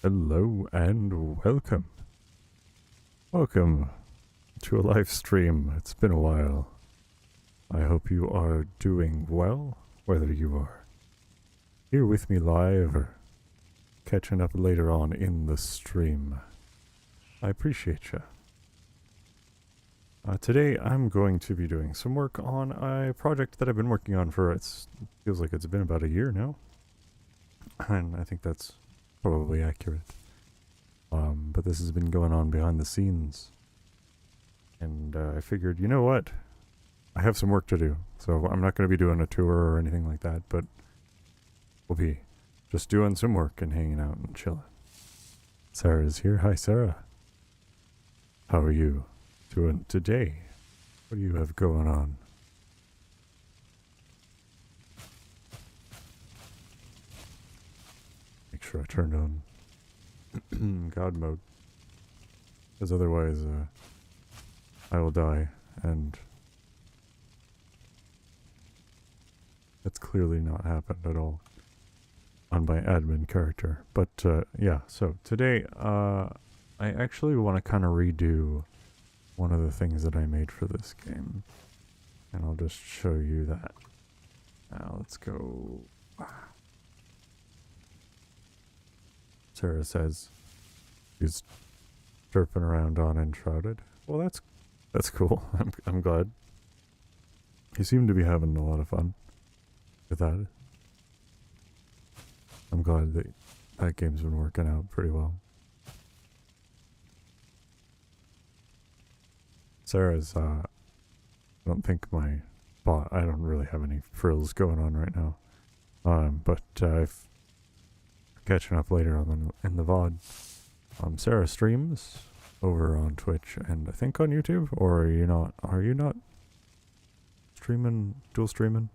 Hello and welcome. Welcome to a live stream. It's been a while. I hope you are doing well, whether you are here with me live or catching up later on in the stream. I appreciate you. Today I'm going to be doing some work on a project that I've been working on for, feels like it's been about a year now. And I think that's probably accurate. But this has been going on behind the scenes. And I figured, you know what? I have some work to do. So I'm not going to be doing a tour or anything like that, but we'll be just doing some work and hanging out and chilling. Sarah's here. Hi, Sarah. How are you doing today? What do you have going on? Make sure I turned on God mode. Because otherwise, I will die, and that's clearly not happened at all on my admin character. But yeah, so today I actually want to kind of redo one of the things that I made for this game, and I'll just show you that. Now let's go. Sarah says she's chirping around on Enshrouded. Well, that's cool. I'm glad. You seem to be having a lot of fun with that. I'm glad that that game's been working out pretty well. Sarah's, I don't think my bot, I don't really have any frills going on right now. But I've catching up later on in the VOD. Sarah streams over on Twitch and I think on YouTube, or are you not? Are you not streaming, dual streaming?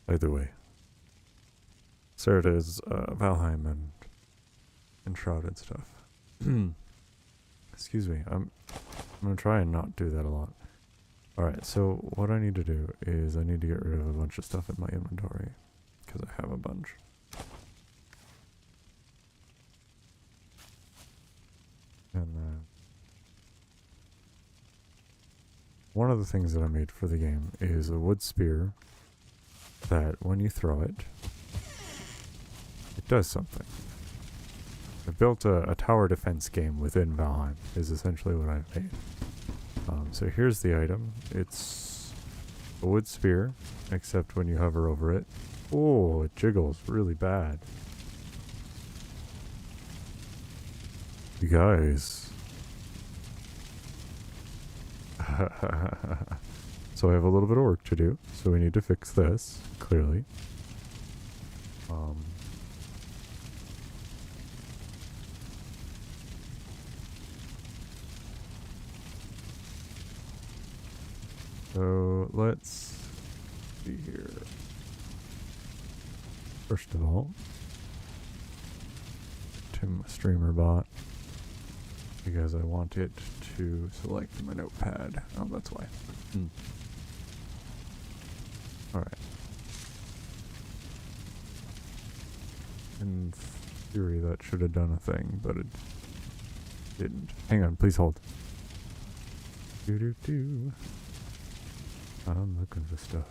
Either way. Sarah does Valheim and Enshrouded stuff. Excuse me, I'm gonna try and not do that a lot. Alright, so what I need to do is I need to get rid of a bunch of stuff in my inventory, because I have a bunch. And one of the things that I made for the game is a wood spear that when you throw it, it does something. I built a tower defense game within Valheim, is essentially what I've made. So here's the item. It's a wood spear, except when you hover over it, oh, it jiggles really bad. You guys. So I have a little bit of work to do, so we need to fix this, clearly. So let's see here. First of all, to my streamer bot, because I want it to select my notepad. Oh, that's why. Alright. In theory, that should have done a thing, but it didn't. Hang on, please hold. Do. I'm looking for stuff.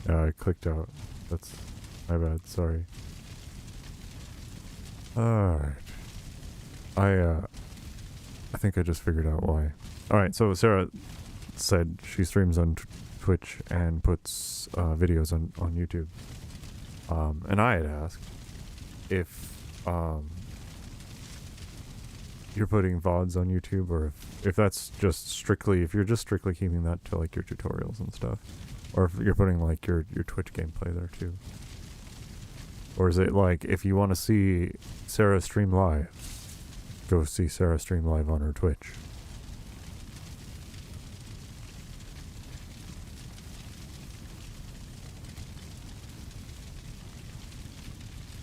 Yeah, I clicked out. That's my bad, sorry. Alright. I think I just figured out why. Alright, so Sarah said she streams on Twitch and puts videos on YouTube. And I had asked if you're putting VODs on YouTube, or if that's just strictly, if you're just strictly keeping that to like your tutorials and stuff, or if you're putting like your Twitch gameplay there too. Or is it like, if you want to see Sarah stream live, go see Sarah stream live on her Twitch?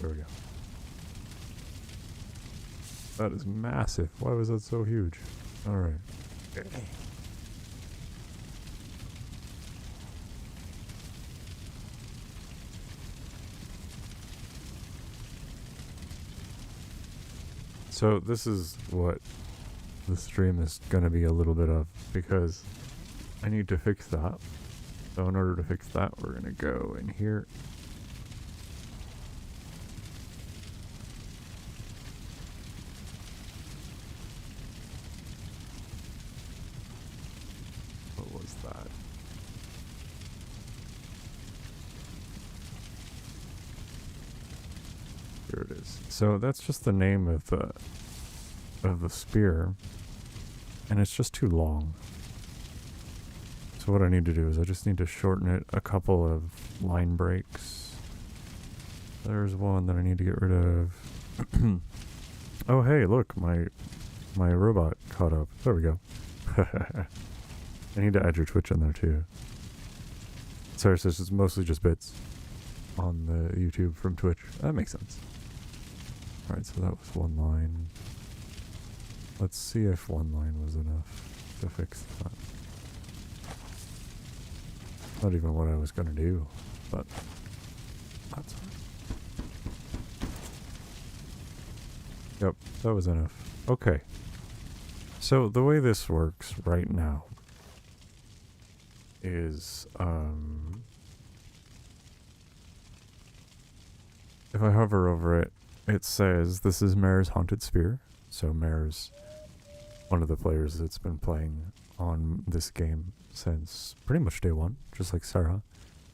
There we go. That is massive. Why was that so huge? Alright. So this is what the stream is going to be a little bit of, because I need to fix that. So in order to fix that, we're going to go in here. What was that? Here it is. So that's just the name of the spear, and it's just too long. So what I need to do is I just need to shorten it a couple of line breaks. There's one that I need to get rid of. Oh hey, look, my robot caught up. There we go. I need to add your Twitch in there too. Sorry, so it's mostly just bits on the YouTube from Twitch. That makes sense. Alright, so that was one line. Let's see if one line was enough to fix that. Not even what I was going to do, but that's fine. Yep, that was enough. Okay. So the way this works right now is, if I hover over it, it says this is Mare's Haunted Spear. So Mare's one of the players that's been playing on this game since pretty much day one, just like Sarah.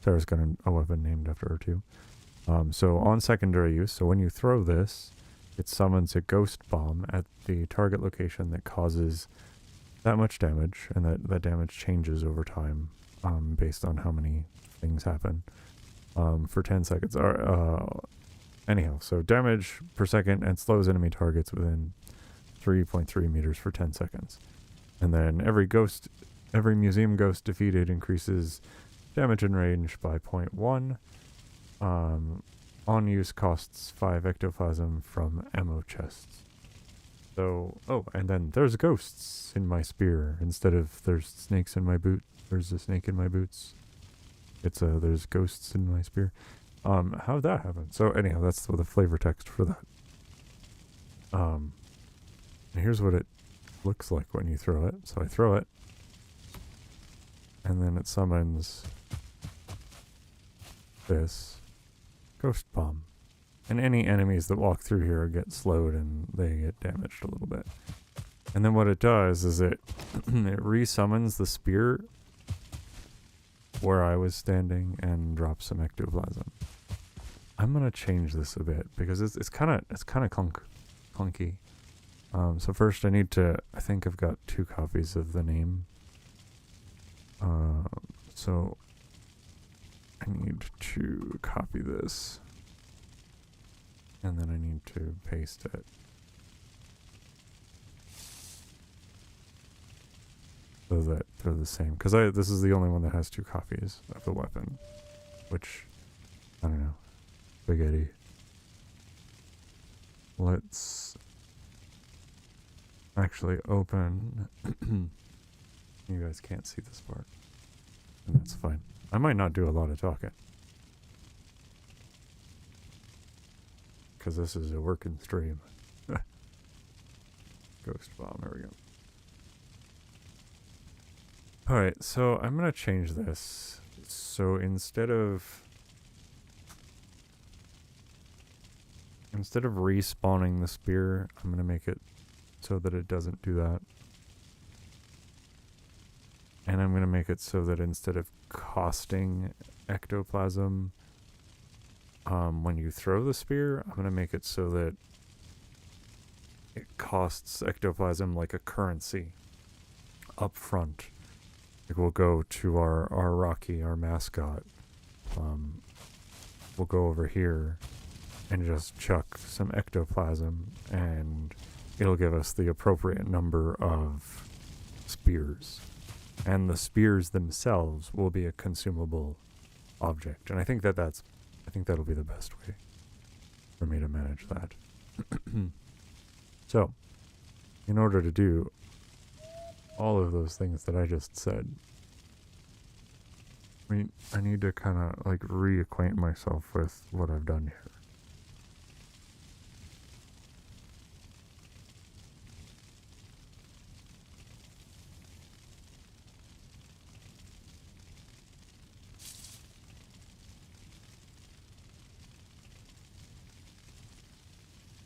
Sarah's got a weapon named after her too. So on secondary use, so when you throw this, it summons a ghost bomb at the target location that causes that much damage, and that damage changes over time based on how many things happen for 10 seconds. Anyhow, so damage per second, and slows enemy targets within 3.3 meters for 10 seconds. And then every museum ghost defeated increases damage and range by 0.1. On use costs 5 ectoplasm from ammo chests. So, oh, and then there's ghosts in my spear. Instead of there's snakes in my boot, there's a snake in my boots. There's ghosts in my spear. How'd that happen? So anyhow, that's the flavor text for that. And here's what it looks like when you throw it. So I throw it, and then it summons this ghost bomb. And any enemies that walk through here get slowed and they get damaged a little bit. And then what it does is it re-summons the spear where I was standing and drops some ectoplasm. I'm gonna change this a bit because it's kind of clunky. So first I think I've got 2 copies of the name. So I need to copy this, and then I need to paste it. So that they're the same. Because this is the only one that has 2 copies of the weapon. Which, I don't know. Spaghetti. Let's actually open. You guys can't see this part. And that's fine. I might not do a lot of talking. Because this is a working stream. Ghost bomb, there we go. Alright, so I'm going to change this. So instead of respawning the spear, I'm going to make it so that it doesn't do that. And I'm going to make it so that instead of costing ectoplasm when you throw the spear, I'm going to make it so that it costs ectoplasm like a currency up front. Like we'll go to our Rocky, our mascot. We'll go over here and just chuck some ectoplasm, and it'll give us the appropriate number of spears. And the spears themselves will be a consumable object. And I think that'll be the best way for me to manage that. So, in order to do all of those things that I just said, I need to kind of like reacquaint myself with what I've done here.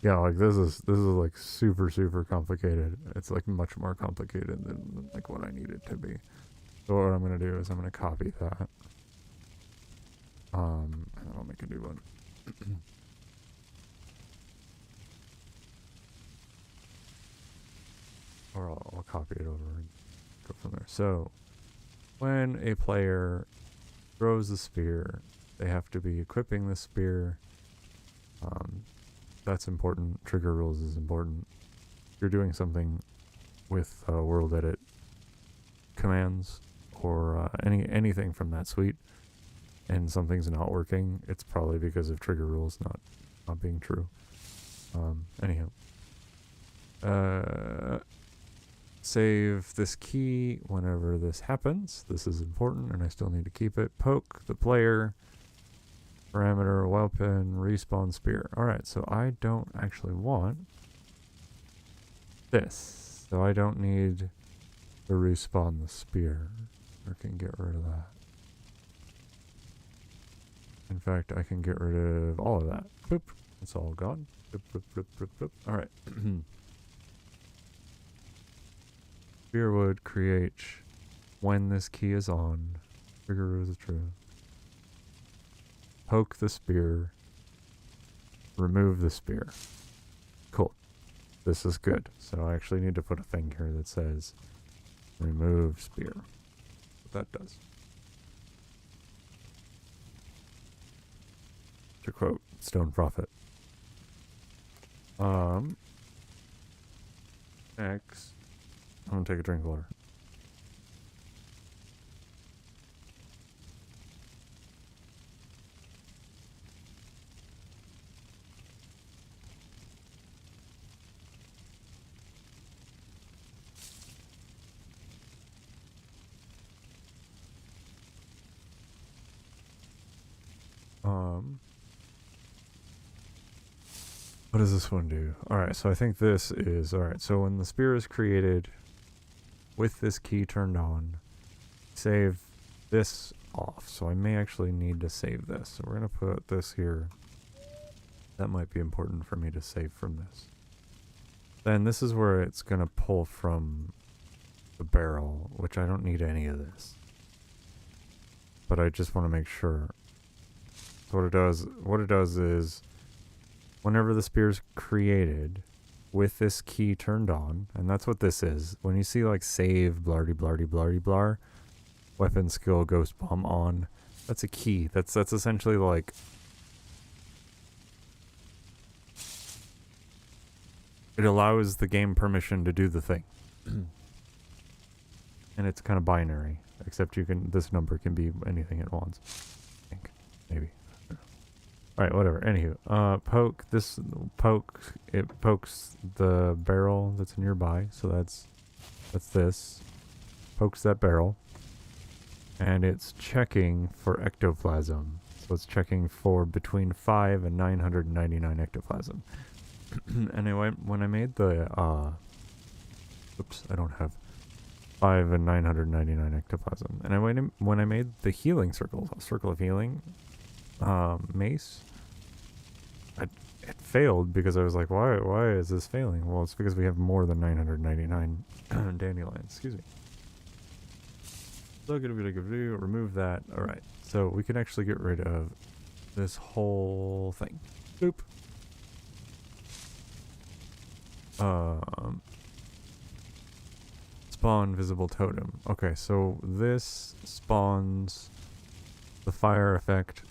Yeah, like this is like super complicated. It's like much more complicated than like what I need it to be. So what I'm gonna do is I'm gonna copy that. And then I'll make a new one. Or I'll copy it over and go from there. So when a player throws the spear, they have to be equipping the spear. That's important. Trigger rules is important. If you're doing something with world edit commands or anything from that suite, and something's not working, it's probably because of trigger rules not being true. Anyhow, save this key whenever this happens. This is important, and I still need to keep it. Poke the player. Parameter, weapon, respawn spear. Alright, so I don't actually want this. So I don't need to respawn the spear. I can get rid of that. In fact, I can get rid of all of that. Boop. It's all gone. Boop, boop, boop, boop, boop. Alright. Spear would create when this key is on. Trigger rules are true. Poke the spear, remove the spear. Cool. This is good. So I actually need to put a thing here that says remove spear. What that does. To quote Stone Prophet. Next, I'm gonna take a drink of water. What does this one do? Alright, so I think this is... Alright, so when the spear is created with this key turned on, save this off. So I may actually need to save this. So we're going to put this here. That might be important for me to save from this. Then this is where it's going to pull from the barrel, which I don't need any of this. But I just want to make sure. So what it does is, whenever the spear is created with this key turned on, and that's what this is. When you see like save blardy blardy blardy blar, weapon skill ghost bomb on, that's a key. That's essentially like it allows the game permission to do the thing. And it's kind of binary, except this number can be anything it wants. I think, maybe. Alright, whatever. Anywho, it pokes the barrel that's nearby, so that's this. Pokes that barrel. And it's checking for ectoplasm. So it's checking for between 5 and 999 ectoplasm. Anyway, when I made the, oops, I don't have 5 and 999 ectoplasm. And when I made the healing circle of healing, mace, it failed because I was like, why is this failing? Well, it's because we have more than 999 dandelions. Excuse me. Remove that. Alright, so we can actually get rid of this whole thing. Boop. Spawn visible totem. Okay, so this spawns the fire effect,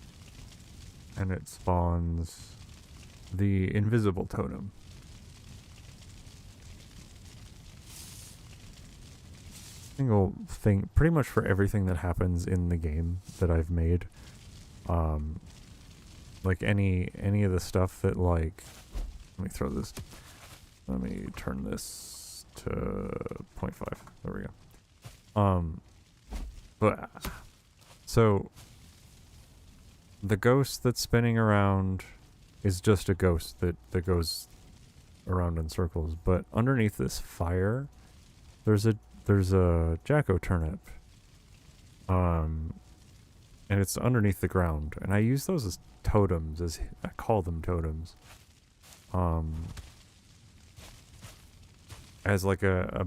and it spawns the invisible totem. Single thing, pretty much for everything that happens in the game that I've made. Like any of the stuff that, like, let me turn this to 0.5. There we go. But so the ghost that's spinning around is just a ghost that goes around in circles, but underneath this fire there's a Jacko turnip. And it's underneath the ground, and I use those as totems, as I call them totems. As like a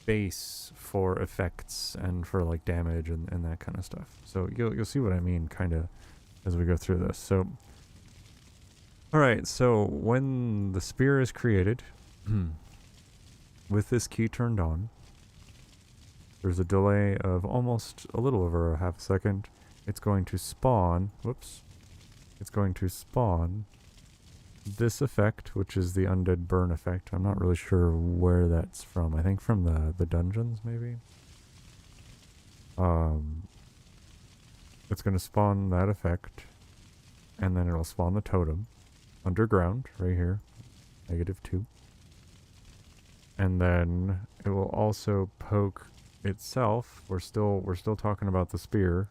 base for effects and for like damage and that kind of stuff. So you'll see what I mean kind of as we go through this. So alright, so when the spear is created with this key turned on, there's a delay of almost a little over a half a second. It's going to spawn, it's going to spawn this effect, which is the undead burn effect. I'm not really sure where that's from. I think from the dungeons, maybe. It's going to spawn that effect, and then it'll spawn the totem underground right here, -2. And then it will also poke itself. We're still talking about the spear.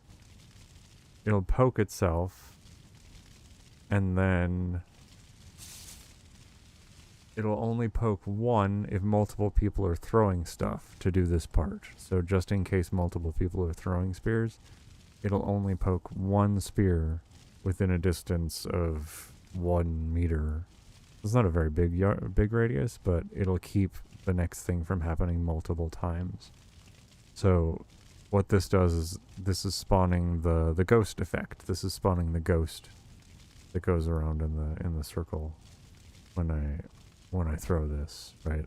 It'll poke itself, and then it'll only poke one if multiple people are throwing stuff to do this part. So just in case multiple people are throwing spears, it'll only poke one spear within a distance of 1 meter. It's not a very big radius, but it'll keep the next thing from happening multiple times. So what this does is this is spawning the ghost effect. This is spawning the ghost that goes around in the circle when I throw this, right?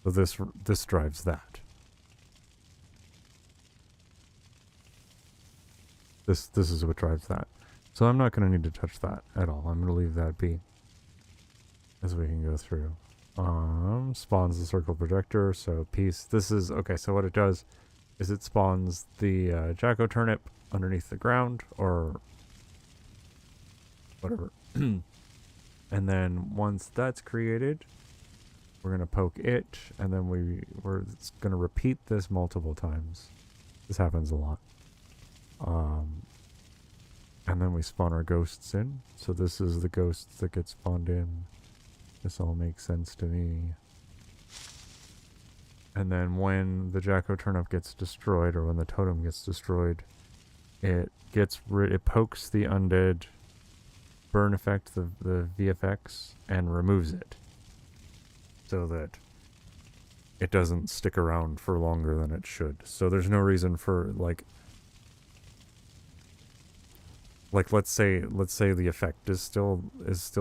So this drives that. This is what drives that. So I'm not going to need to touch that at all. I'm going to leave that be as we can go through. Spawns the circle projector, so piece. This is, okay, so what it does is it spawns the Jacko turnip underneath the ground, or whatever. And then once that's created, we're going to poke it, and then we're going to repeat this multiple times. This happens a lot. And then we spawn our ghosts in. So this is the ghosts that get spawned in. This all makes sense to me. And then when the Jacko turnip gets destroyed, or when the totem gets destroyed, it pokes the undead burn effect, the VFX, and removes it, so that it doesn't stick around for longer than it should. So there's no reason for like let's say the effect is still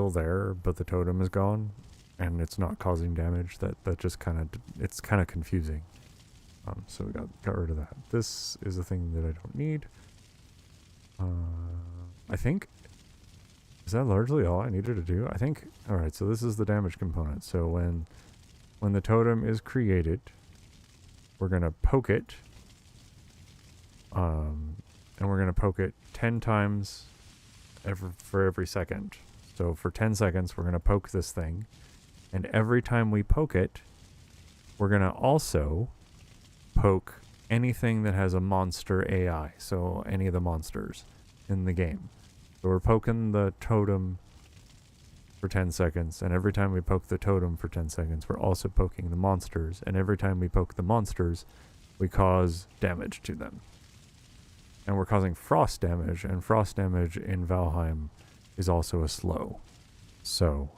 there, but the totem is gone and it's not causing damage. That just it's kind of confusing. So we got rid of that. This is a thing that I don't need. I think, is that largely all I needed to do? I think. All right, so this is the damage component. So when the totem is created, we're gonna poke it, and we're gonna poke it 10 times for every second. So for 10 seconds, we're gonna poke this thing, and every time we poke it, we're gonna also poke anything that has a monster AI. So any of the monsters in the game. So we're poking the totem for 10 seconds, and every time we poke the totem for 10 seconds, we're also poking the monsters, and every time we poke the monsters, we cause damage to them. And we're causing frost damage, and frost damage in Valheim is also a slow. So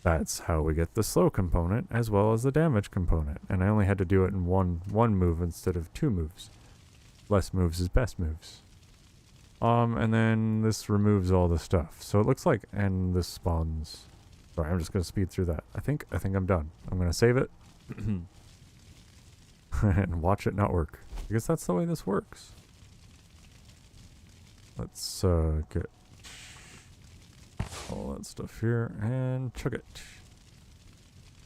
That's how we get the slow component as well as the damage component. And I only had to do it in one move instead of 2 moves. Less moves is best moves. And then this removes all the stuff. So it looks like, and this spawns. Sorry, I'm just gonna speed through that. I think I'm done. I'm gonna save it and watch it not work. I guess that's the way this works. Let's get all that stuff here and chug it.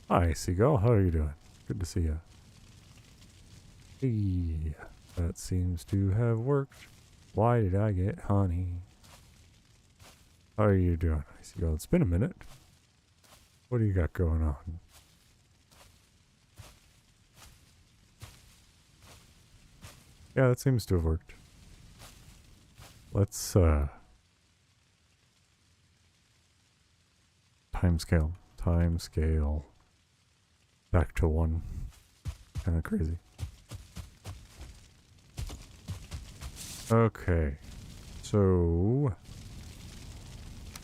Hi, Seagull. How are you doing? Good to see you. Hey, that seems to have worked. Why did I get honey? How are you doing, Seagull? It's been a minute. What do you got going on? Yeah, that seems to have worked. Let's timescale back to 1. Kind of crazy. Okay, so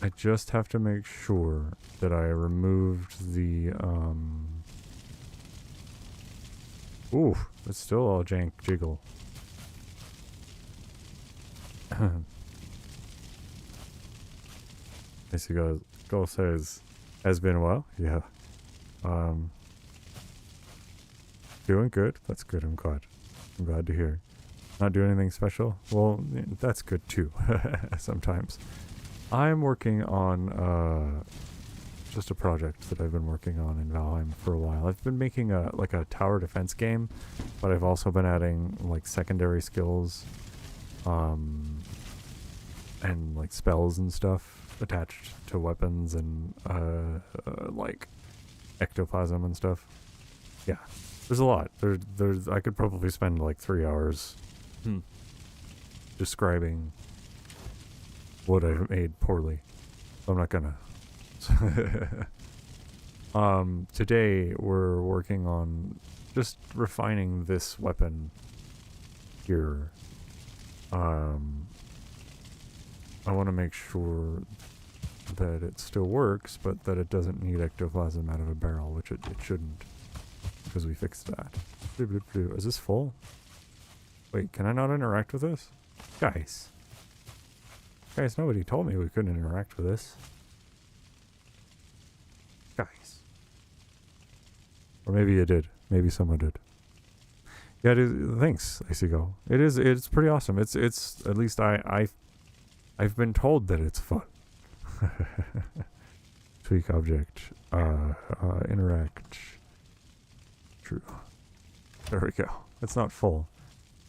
I just have to make sure that I removed the ooh, it's still all jank jiggle. I see Gull says, has been a while. Yeah. Doing good. That's good. I'm glad to hear. Not doing anything special? Well, that's good too. Sometimes. I'm working on just a project that I've been working on in Valheim for a while. I've been making a tower defense game, but I've also been adding like secondary skills and like spells and stuff attached to weapons and like ectoplasm and stuff. Yeah, there's a lot. There's I could probably spend like 3 hours describing what I've made poorly. I'm not gonna. Today we're working on just refining this weapon here. I want to make sure that it still works, but that it doesn't need ectoplasm out of a barrel, which it shouldn't, because we fixed that. Is this full? Wait, can I not interact with this? Guys, nobody told me we couldn't interact with this. Guys. Or maybe you did. Maybe someone did. Yeah, it is. Thanks, Icygo. It's pretty awesome. It's at least I've been told that it's fun. Tweak object. Interact. True. There we go. It's not full.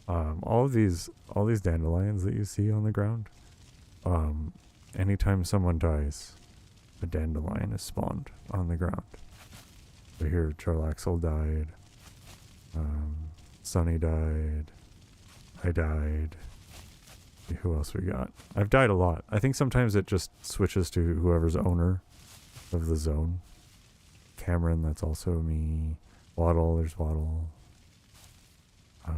All these dandelions that you see on the ground, anytime someone dies, a dandelion is spawned on the ground. So here, Charlaxle died. Sunny died. I died. Who else we got? I've died a lot. I think sometimes it just switches to whoever's owner of the zone. Cameron, that's also me. Waddle, there's Waddle. Hi,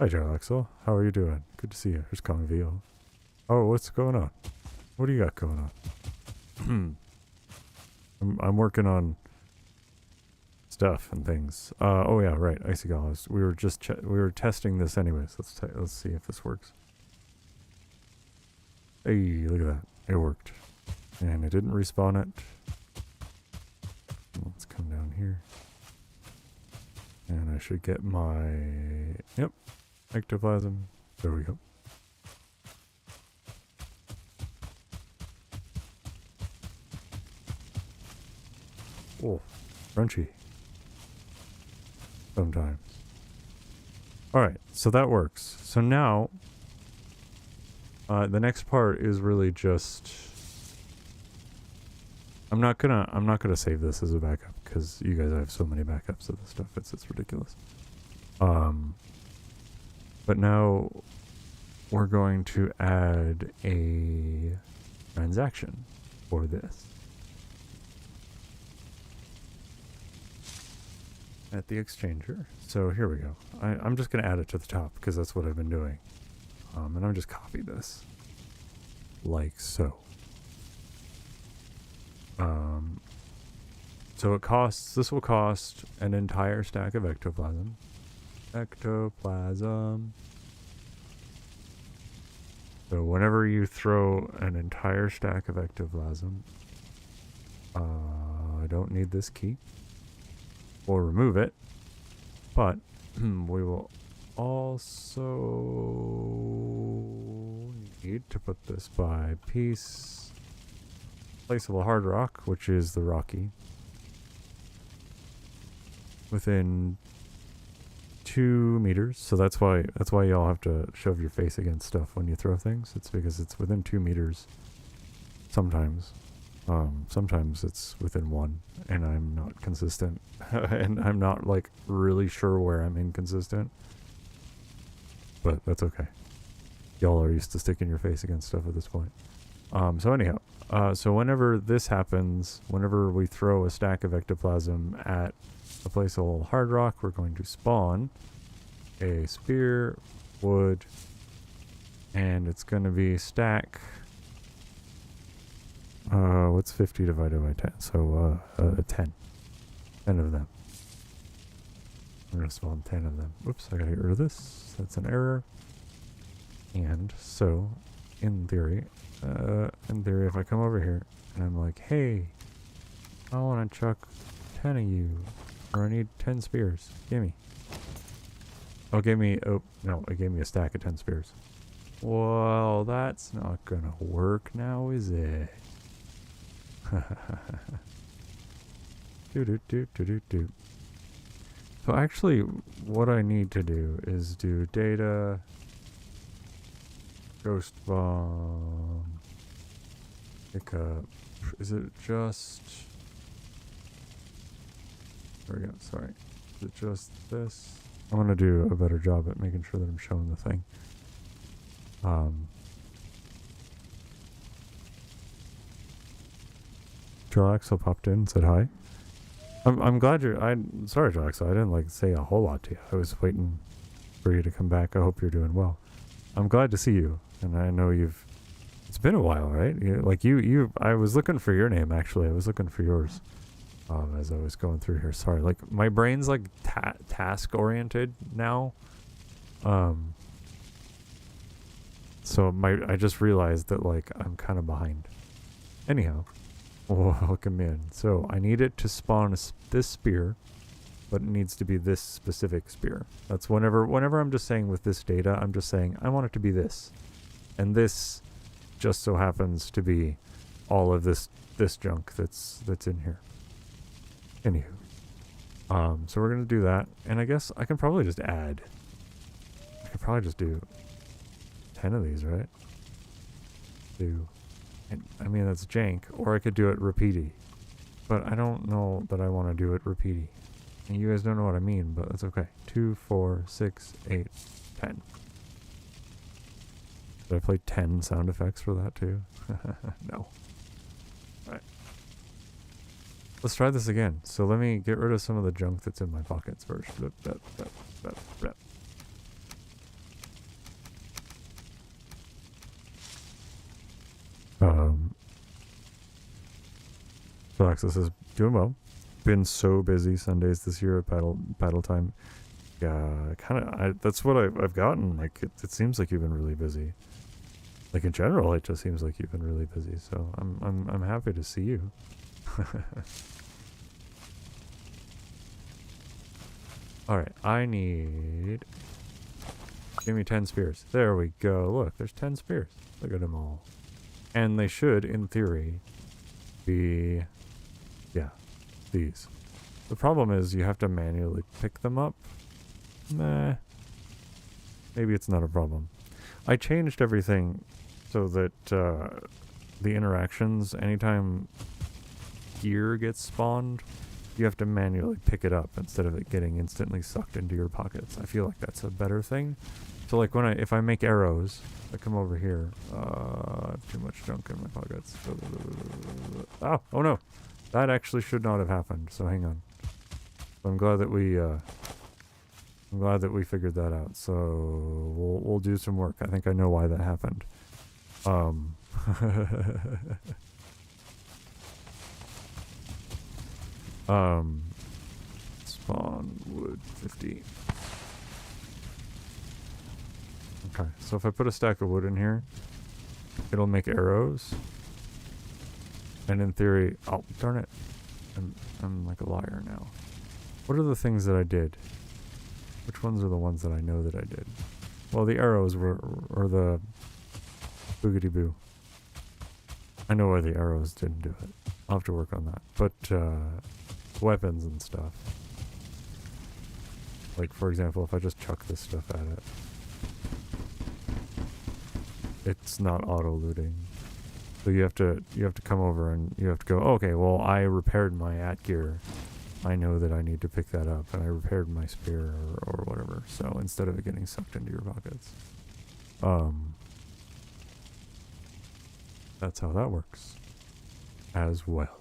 Jarlaxle. How are you doing? Good to see you. Here's Kongvio. Oh, what's going on? What do you got going on? I'm working on stuff and things. Oh yeah, right. Icy Gallows. We were testing this anyways. Let's see if this works. Hey, look at that. It worked. And it didn't respawn it. Let's come down here. And I should get my... Yep. Ectoplasm. There we go. Oh, crunchy. Sometimes. Alright, so that works. So now, the next part is really just... I'm not gonna save this as a backup, because you guys have so many backups of this stuff, it's ridiculous. But now, we're going to add a transaction for this. At the exchanger. So here we go. I'm just going to add it to the top because that's what I've been doing. And I'm just copy this. Like so. So this will cost an entire stack of ectoplasm. Ectoplasm. So whenever you throw an entire stack of ectoplasm, I don't need this key. We'll remove it, but we will also need to put this by placeable hard rock, which is the rocky, within 2 meters. So that's why y'all have to shove your face against stuff when you throw things. It's because it's within 2 meters. Sometimes it's within 1, and I'm not consistent, and I'm not like really sure where I'm inconsistent. But that's okay. Y'all are used to sticking your face against stuff at this point. So anyhow, so whenever this happens, whenever we throw a stack of ectoplasm at a placeable hard rock, we're going to spawn a spear, wood, and it's going to be stack. What's 50 divided by 10? So 10. 10 of them. I'm going to spawn 10 of them. Oops, I got to get rid of this. That's an error. And so, in theory, if I come over here and I'm like, hey, I want to chuck 10 of you, or I need 10 spears. Gimme. Oh, it gave me a stack of 10 spears. Well, that's not gonna work now, is it? do. So actually, what I need to do is do data, ghost bomb, pick up. Is it just? There we go. Sorry. Is it just this? I want to do a better job at making sure that I'm showing the thing. Jalaxo popped in and said hi. I'm glad sorry, Jalaxo, I didn't like say a whole lot to you. I was waiting for you to come back. I hope you're doing well. I'm glad to see you, and I know it's been a while, right? I was looking for your name, actually. I was looking for yours as I was going through here. Sorry, like my brain's like task oriented now. So I just realized that like I'm kind of behind. Anyhow, welcome in. So I need it to spawn this spear, but it needs to be this specific spear. That's whenever I'm just saying with this data, I'm just saying I want it to be this, and this just so happens to be all of this junk that's in here. Anywho, so we're gonna do that, and I guess I can probably just add. I could probably just do 10 of these, right? I mean, that's jank, or I could do it repeaty, but I don't know that I want to do it repeaty. And you guys don't know what I mean, but that's okay. 2, 4, 6, 8, 10. Did I play 10 sound effects for that too? No. Alright. Let's try this again. So let me get rid of some of the junk that's in my pockets first. So Access is doing well. Been so busy Sundays this year at paddle time. Yeah, that's what I've gotten. Like it seems like you've been really busy. Like in general, it just seems like you've been really busy. So I'm happy to see you. All right, give me 10 spears. There we go. Look, there's 10 spears. Look at them all. And they should, in theory, be, yeah, these. The problem is you have to manually pick them up. Nah. Maybe it's not a problem. I changed everything so that the interactions, anytime gear gets spawned, you have to manually pick it up instead of it getting instantly sucked into your pockets. I feel like that's a better thing. So like if I make arrows, I come over here. I have too much junk in my pockets. Oh no. That actually should not have happened. So hang on. I'm glad that we figured that out. So we'll do some work. I think I know why that happened. Spawn wood 50. Okay, so if I put a stack of wood in here, it'll make arrows. And in theory, oh, darn it. I'm like a liar now. What are the things that I did? Which ones are the ones that I know that I did? Well, the arrows were, or the boogity boo. I know why the arrows didn't do it. I'll have to work on that. But, weapons and stuff. Like, for example, if I just chuck this stuff at it, it's not auto-looting. So you have to come over and you have to go, okay, well, I repaired my gear. I know that I need to pick that up, and I repaired my spear or whatever. So instead of it getting sucked into your pockets. That's how that works as well.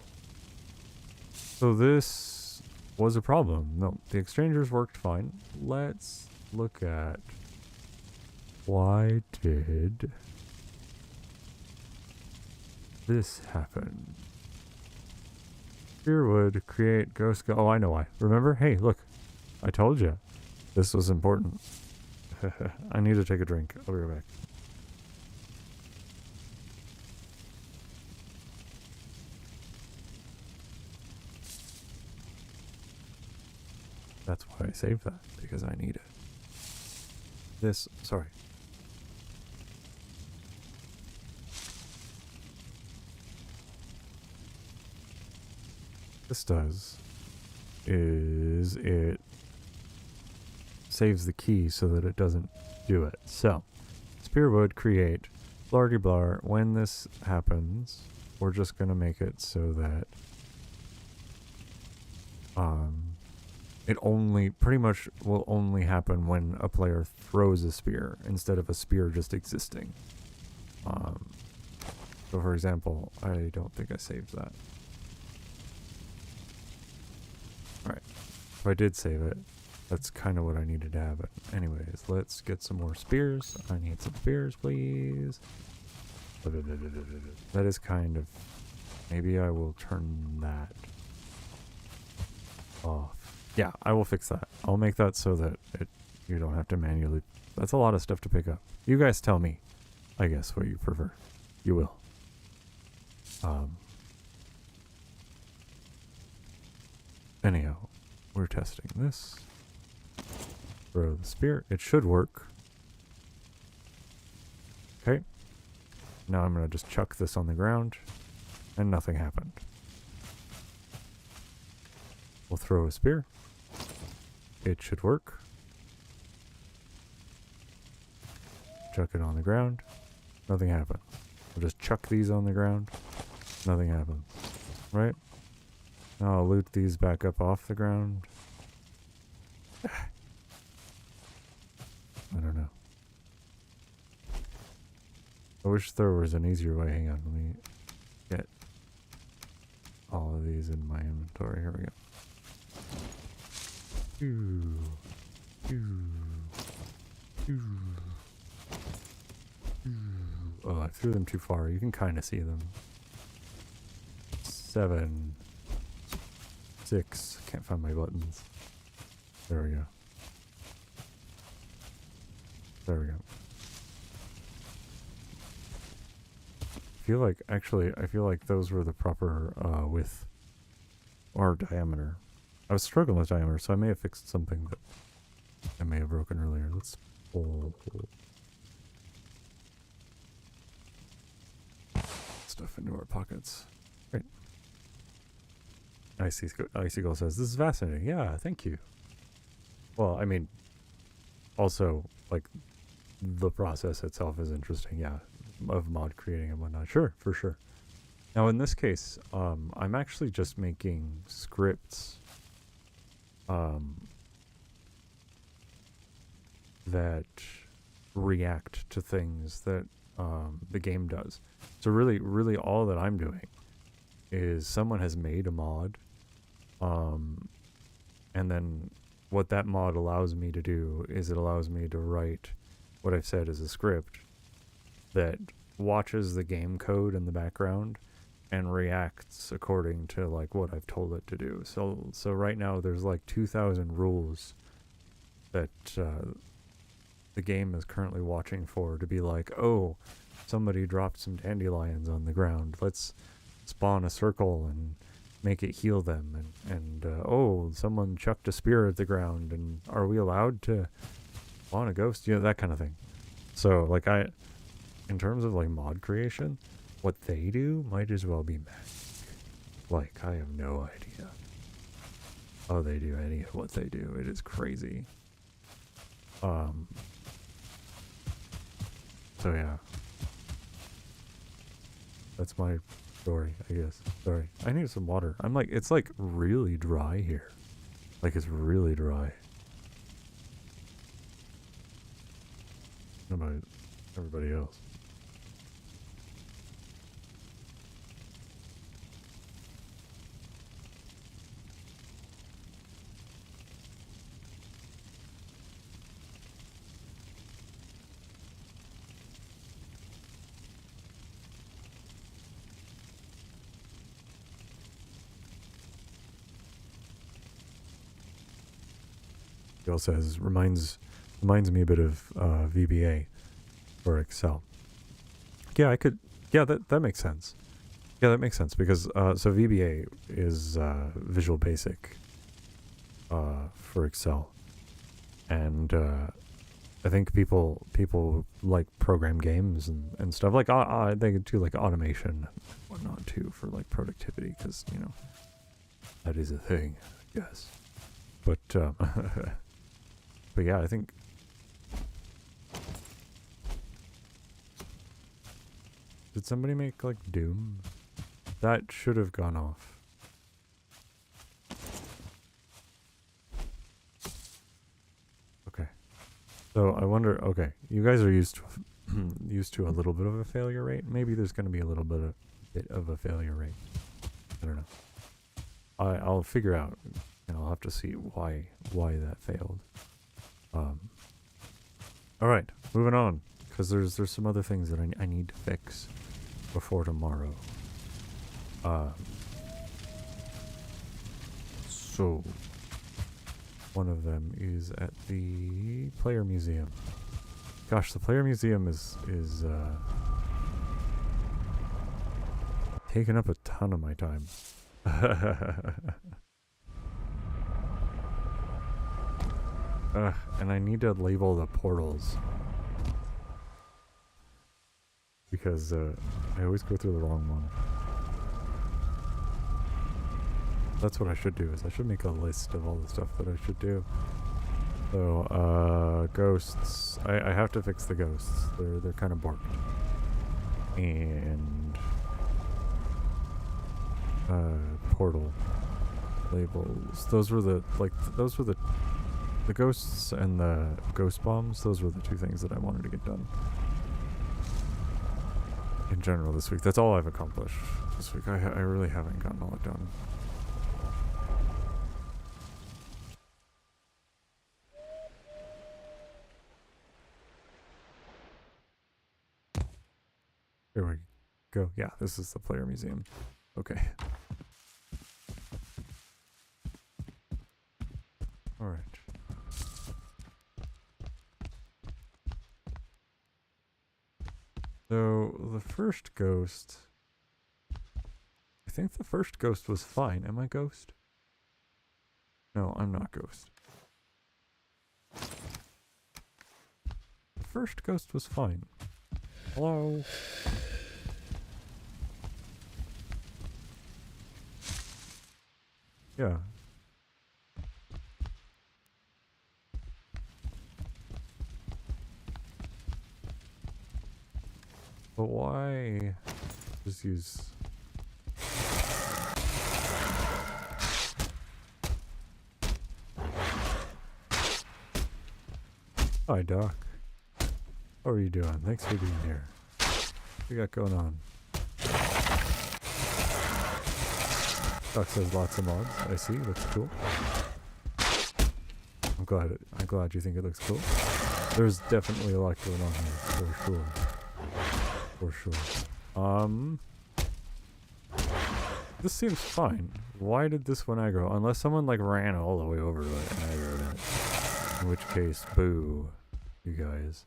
So this was a problem. No, the exchangers worked fine. Let's look at why did this happen. Spearwood, create, ghost go. Oh, I know why. Remember? Hey, look. I told you. This was important. I need to take a drink. I'll be right back. That's why I saved that, because I need it. This, sorry. This does is it saves the key so that it doesn't do it. So, Spearwood create blardy blar. When this happens, we're just gonna make it so that it only pretty much will only happen when a player throws a spear instead of a spear just existing. So for example, I don't think I saved that. Alright, if I did save it, that's kind of what I needed to have. But anyways, let's get some more spears. I need some spears, please. That is kind of... Maybe I will turn that off. Yeah, I will fix that. I'll make that so that you don't have to manually... That's a lot of stuff to pick up. You guys tell me, I guess, what you prefer. You will. Anyhow, we're testing this. Throw the spear. It should work. Okay. Now I'm going to just chuck this on the ground, and nothing happened. We'll throw a spear. It should work. Chuck it on the ground. Nothing happened. We'll just chuck these on the ground. Nothing happened. Right? Now I'll loot these back up off the ground. I don't know. I wish there was an easier way. Hang on, let me get all of these in my inventory. Here we go. Oh, I threw them too far. You can kind of see them. 7, 6. Can't find my buttons. There we go. There we go. I feel like those were the proper width or diameter. I was struggling with diameter, so I may have fixed something that I may have broken earlier. Let's pull stuff into our pockets. Great. Icicle says, this is fascinating. Yeah, thank you. Well, I mean, also, like, the process itself is interesting, yeah, of mod creating and whatnot. Sure, for sure. Now, in this case, I'm actually just making scripts that react to things that the game does. So really all that I'm doing is someone has made a mod, and then what that mod allows me to do is it allows me to write what I've said as a script that watches the game code in the background and reacts according to like what I've told it to do. So right now there's like 2,000 rules that the game is currently watching for to be like, oh, somebody dropped some dandelions on the ground. Let's spawn a circle and make it heal them. And oh, someone chucked a spear at the ground, and are we allowed to spawn a ghost? You know, that kind of thing. So like in terms of like mod creation, what they do might as well be magic. Like, I have no idea how they do any of what they do. It is crazy. So yeah. That's my story, I guess. Sorry. I need some water. I'm like, it's like really dry here. Like, it's really dry. What about everybody else? He also reminds me a bit of VBA for Excel. Yeah, that makes sense. Yeah, that makes sense because so VBA is Visual Basic for Excel, and I think people like program games and stuff like they do like automation and whatnot too for like productivity because you know that is a thing, I guess. But but yeah, I think did somebody make like Doom? That should have gone off. Okay. So I wonder, okay, you guys are used to a little bit of a failure rate. Maybe there's going to be a little bit of a failure rate. I don't know. I'll figure out, and I'll have to see why that failed. All right, moving on, because there's some other things that I need to fix before tomorrow. So one of them is at the Player Museum. Gosh, the Player Museum is taking up a ton of my time. And I need to label the portals because I always go through the wrong one. That's what I should do, is I should make a list of all the stuff that I should do. So, ghosts. I have to fix the ghosts. They're kind of barked. And portal labels. Those were the ghosts and the ghost bombs. Those were the two things that I wanted to get done in general this week. That's all I've accomplished this week. I really haven't gotten all it done. Here we go. Yeah, this is the Player Museum. Okay. Alright. So, the first ghost... I think the first ghost was fine. Am I Ghost? No, I'm not Ghost. The first ghost was fine. Hello? Yeah. But why just use... Hi, Doc. How are you doing? Thanks for being here. What you got going on? Doc says lots of mods. I see. Looks cool. I'm glad you think it looks cool. There's definitely a lot going on here, for sure. For sure. This seems fine. Why did this one aggro? Unless someone like ran all the way over to it and aggroed it. In which case, boo, you guys.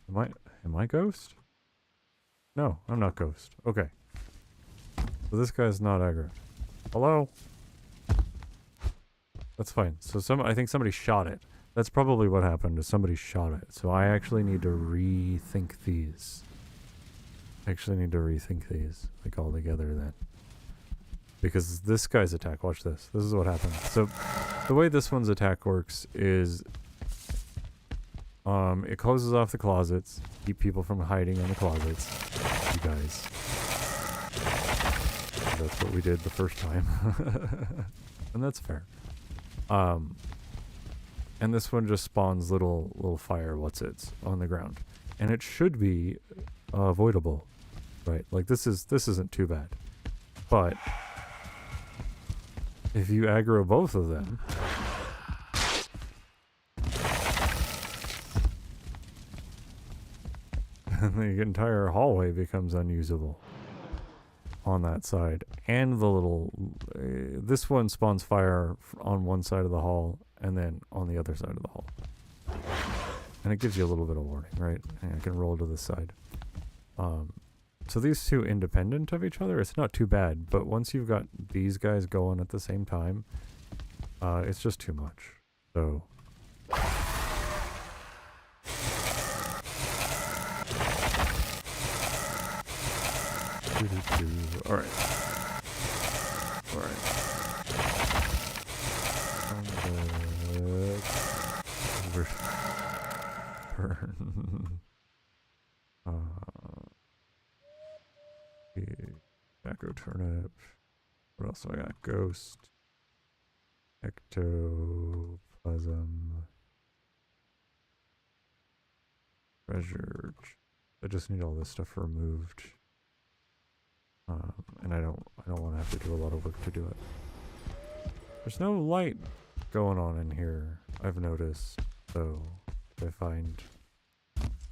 Am I Ghost? No, I'm not Ghost. Okay. So this guy's not aggro. Hello? That's fine. So I think somebody shot it. That's probably what happened, is somebody shot it. So I actually need to rethink these. Like, all together then. Because this guy's attack, watch this. This is what happens. So, the way this one's attack works is... it closes off the closets. Keep people from hiding in the closets. You guys. That's what we did the first time. And that's fair. And this one just spawns little fire what's-its on the ground. And it should be avoidable. Right? Like this isn't too bad. But if you aggro both of them, and the entire hallway becomes unusable on that side. And the little... this one spawns fire on one side of the hall, and then on the other side of the hall. And it gives you a little bit of warning, right? And I can roll to this side. So these two independent of each other, it's not too bad. But once you've got these guys going at the same time, it's just too much. So... Alright. Burn. Macro turnip. What else do I got? Ghost. Ectoplasm. Treasure. I just need all this stuff removed. And I don't want to have to do a lot of work to do it. There's no light going on in here, I've noticed, so I find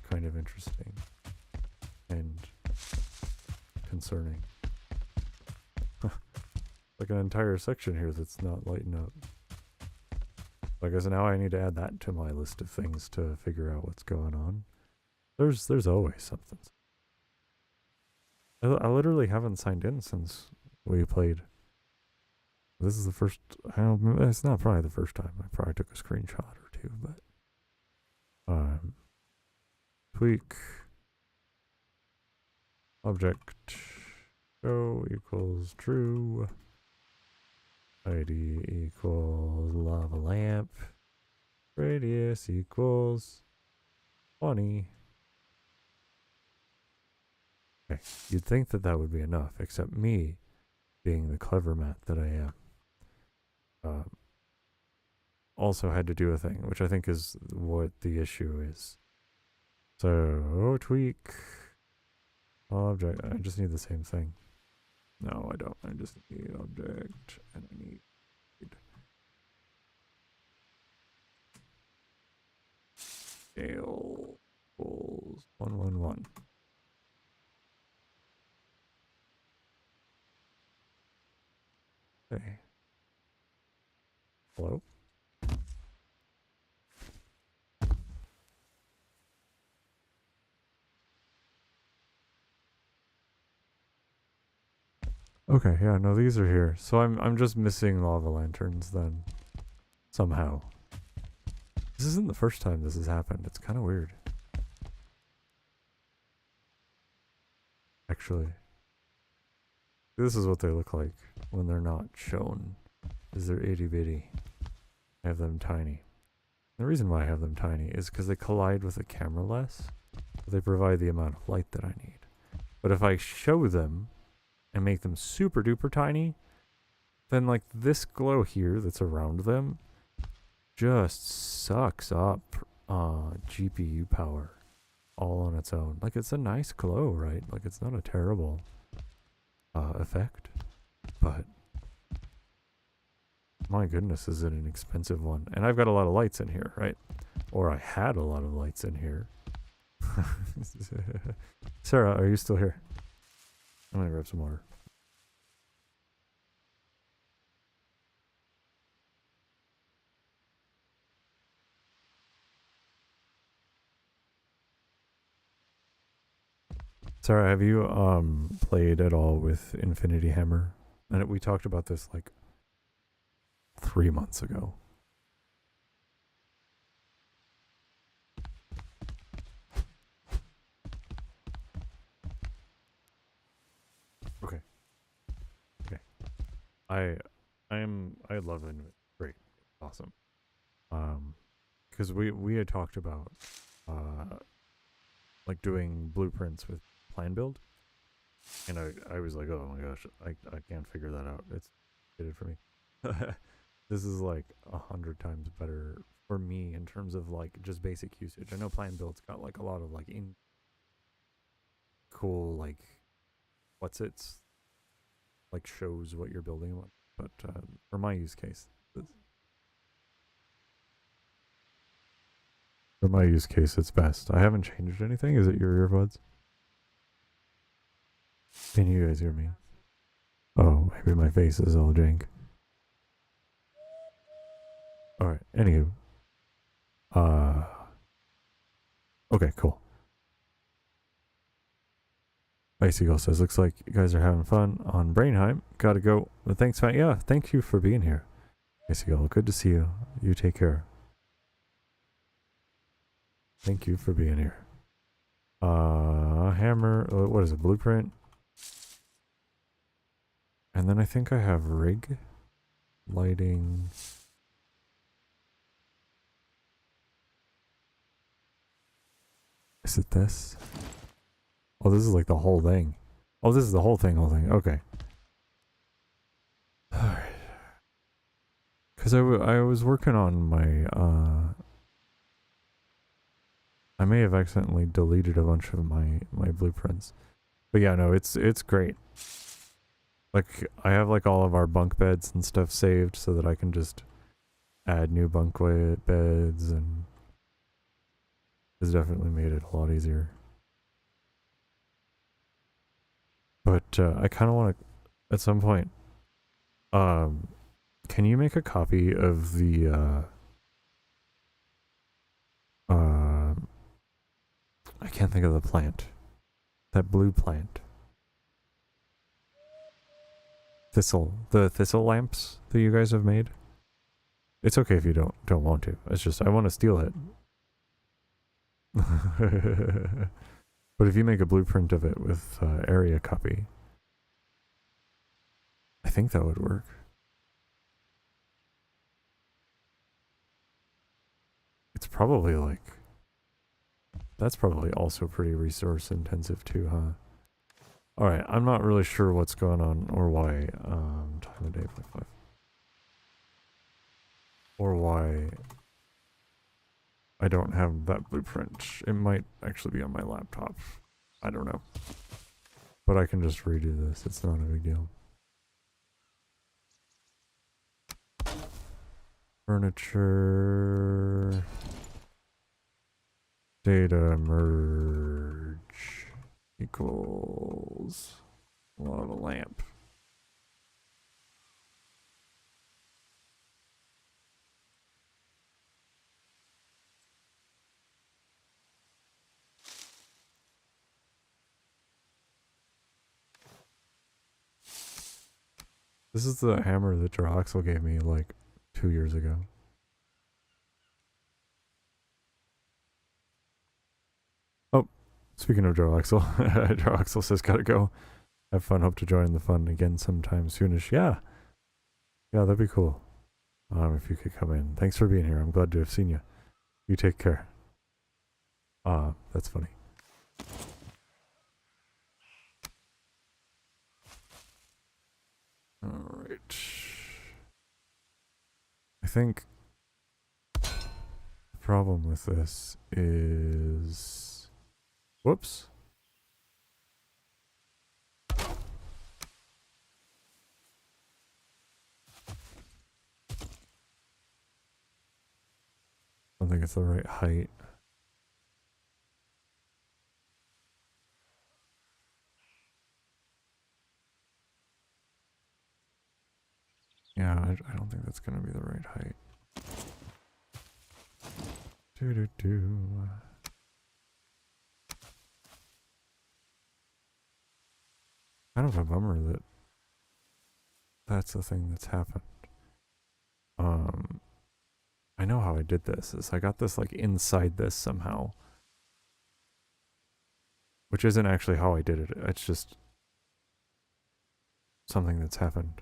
kind of interesting and concerning. Like an entire section here that's not lighting up. I guess now I need to add that to my list of things to figure out what's going on. There's always something. I literally haven't signed in since we played. This is the first... it's not probably the first time. I probably took a screenshot or two, but... tweak. Object. Show equals true. ID equals lava lamp. Radius equals 20. Okay, you'd think that would be enough, except me, being the clever mat that I am, also had to do a thing, which I think is what the issue is. So, tweak, object, I just need the same thing. No, I don't, I just need object, and I need scale equals 111. Okay. Hello? Okay, yeah, no, these are here. So I'm just missing lava lanterns then. Somehow. This isn't the first time this has happened. It's kind of weird. Actually. This is what they look like when they're not shown. Is they're itty bitty. I have them tiny. The reason why I have them tiny is because they collide with the camera less. But they provide the amount of light that I need. But if I show them and make them super duper tiny, then like this glow here that's around them just sucks up GPU power all on its own. Like it's a nice glow, right? Like it's not a terrible effect, but my goodness, is it an expensive one. And I've got a lot of lights in here, right? Or I had a lot of lights in here. Sarah, are you still here? I'm gonna grab some water. Sarah, have you played at all with Infinity Hammer? And we talked about this like 3 months ago. Okay. Okay. I love it. Great. Awesome. Because we had talked about like doing blueprints with plan build, and I was like, oh my gosh, I can't figure that out. It's good for me. This is like 100 times better for me in terms of like just basic usage. I know plan build's got like a lot of like in cool like what's it's like shows what you're building, but for my use case, for my use case, it's best. I haven't changed anything. Is it your earbuds? Can you guys hear me? Oh, maybe my face is all jank. Alright, anywho. Uh, okay, cool. Bicycle says, looks like you guys are having fun on Brainheim. Gotta go. But thanks, Matt. Yeah, thank you for being here. Bicycle, good to see you. You take care. Thank you for being here. Hammer, what is it, blueprint? And then I think I have rig, lighting. Is it this? Oh, this is like the whole thing. Oh, this is the whole thing, Okay. Alright. Because I was working on my, I may have accidentally deleted a bunch of my blueprints. But yeah, no, it's great. Like, I have like all of our bunk beds and stuff saved so that I can just add new bunk beds, and it's definitely made it a lot easier. But I kind of want to, at some point, can you make a copy of the, I can't think of the plant. That blue plant. The thistle lamps that you guys have made. It's okay if you don't want to. It's just I want to steal it. But if you make a blueprint of it with area copy, I think that would work. It's probably like, that's probably also pretty resource intensive too, huh? Alright, I'm not really sure what's going on or why, time of day, 5. Or why I don't have that blueprint. It might actually be on my laptop. I don't know. But I can just redo this. It's not a big deal. Furniture. Data merge equals lava lamp. This is the hammer that Droxel gave me like 2 years ago. Oh, speaking of Droxel, Droxel says gotta go. Have fun, hope to join the fun again sometime soonish. Yeah, that'd be cool. If you could come in. Thanks for being here. I'm glad to have seen you. You take care. That's funny. Alright. I think the problem with this is... Whoops. I don't think it's the right height. Yeah, I don't think that's gonna be the right height. Do do do. Kind of a bummer that that's the thing that's happened. Um, I know how I did this. Is I got this like inside this somehow, which isn't actually how I did it. It's just something that's happened.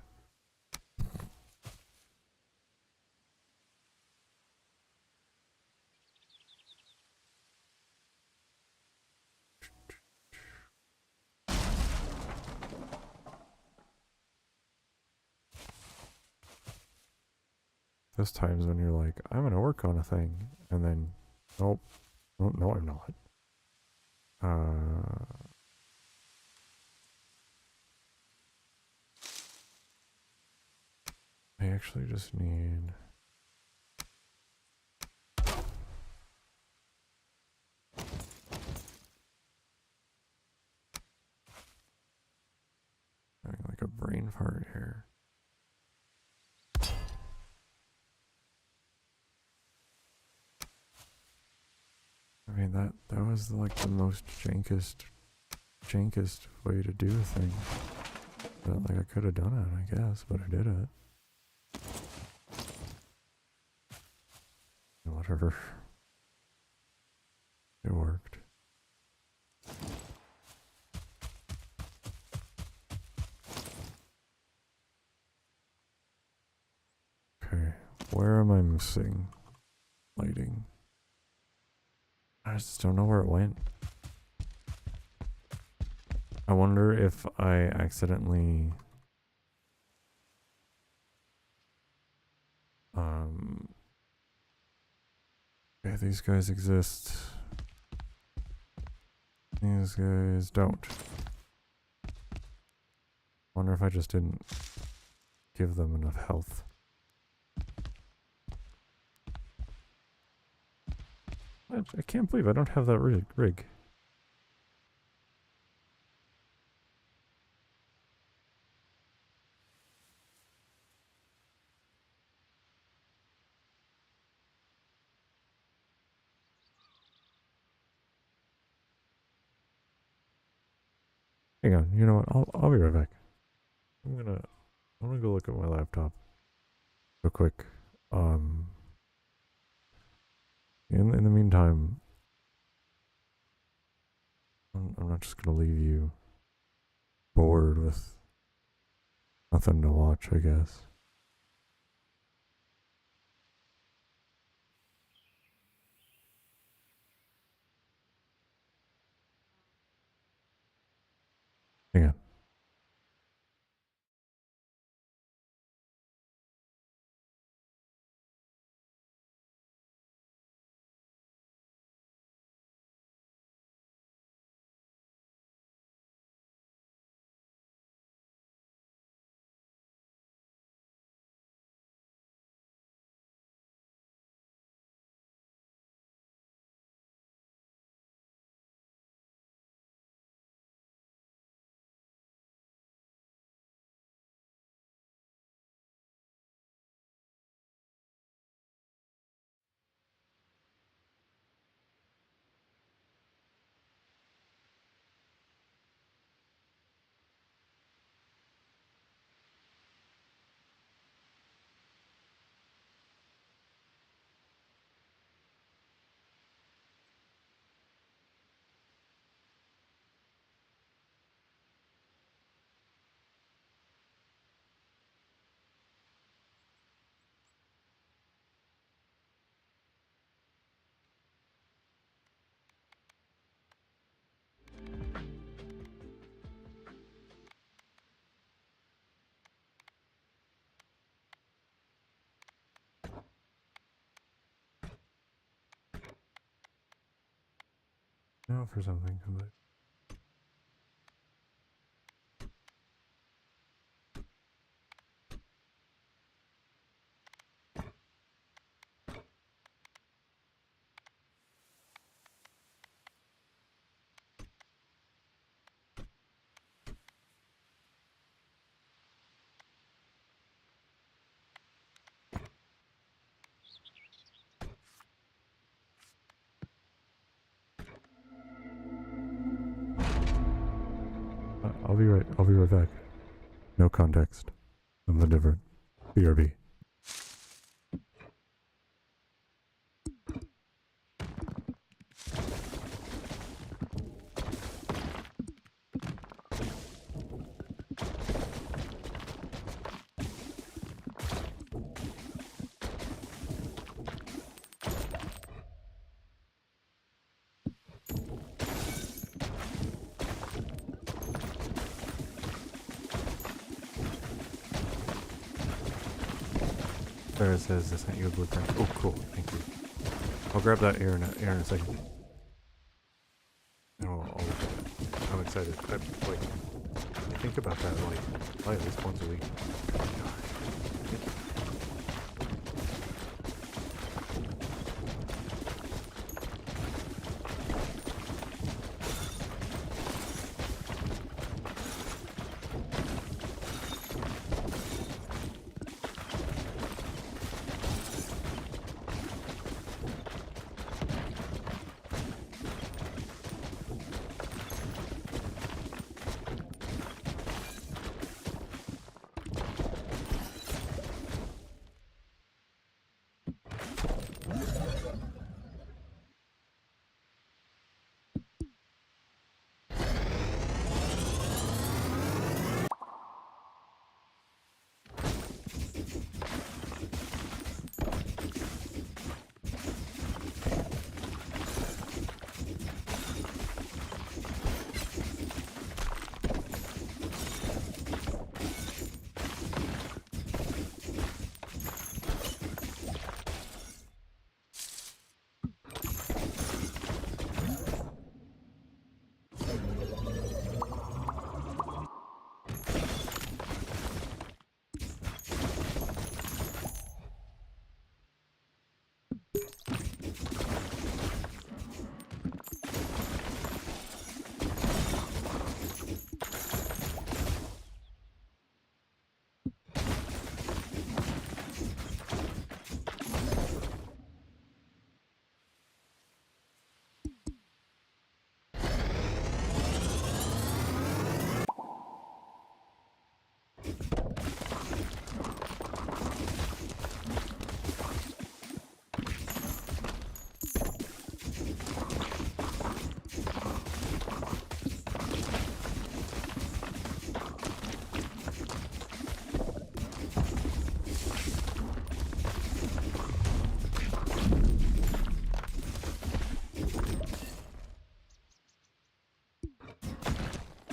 There's times when you're like, I'm gonna work on a thing, and then, nope, no, I'm not. I actually just need. Having like a brain fart here. I mean that was like the most jankest way to do a thing. But like I could have done it, I guess, but I did it. Whatever. It worked. Okay, where am I missing lighting? I just don't know where it went. I wonder if I accidentally okay, these guys exist. These guys don't. Wonder if I just didn't give them enough health. I can't believe I don't have that rig. Hang on, you know what? I'll be right back. I'm gonna go look at my laptop real quick. In the meantime, I'm not just gonna leave you bored with nothing to watch, I guess. Hang on. Now for something, but I'll be right back. No context. Something different. BRB. Sarah says I sent you a blueprint. Oh, cool. Thank you. I'll grab that air in a second. I'm excited. I think about that probably at least once a week.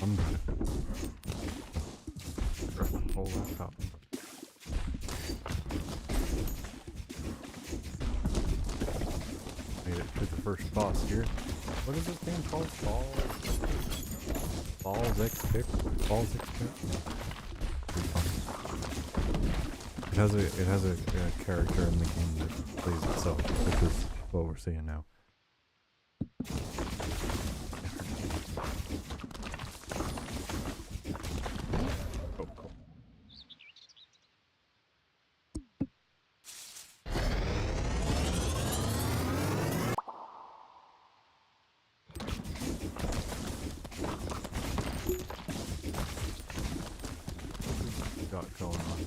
I'm done. Whole laptop. Made it to the first boss here. What is this game called? Balls X Pick? Balls X Pick? It has a character in the game that plays itself, which is what we're seeing now. Got going on.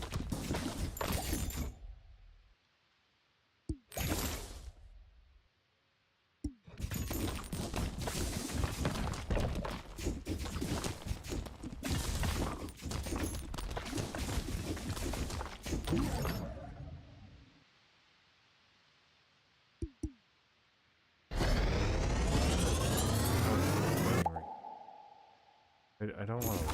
I don't want to.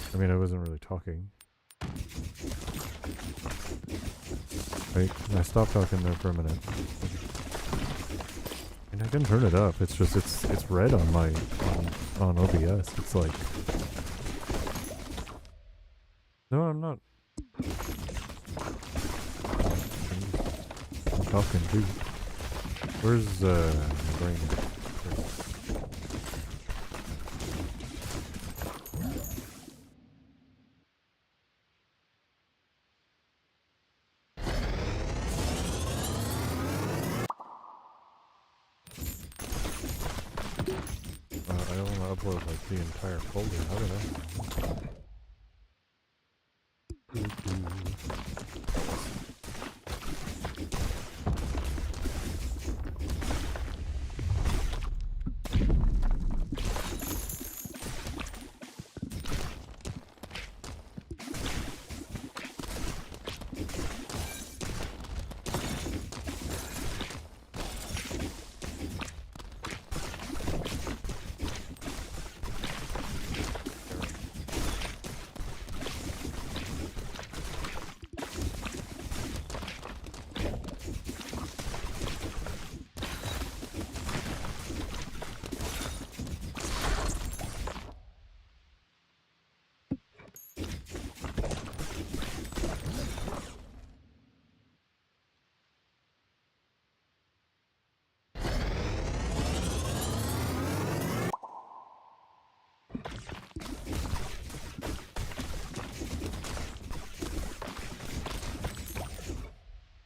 I mean, I wasn't really talking. Right? I stopped talking there for a minute. And I can turn it up. It's just it's red on my on OBS. It's like no, I'm not. I'm talking too. Where's brain? I don't want to upload like the entire folder. How did I?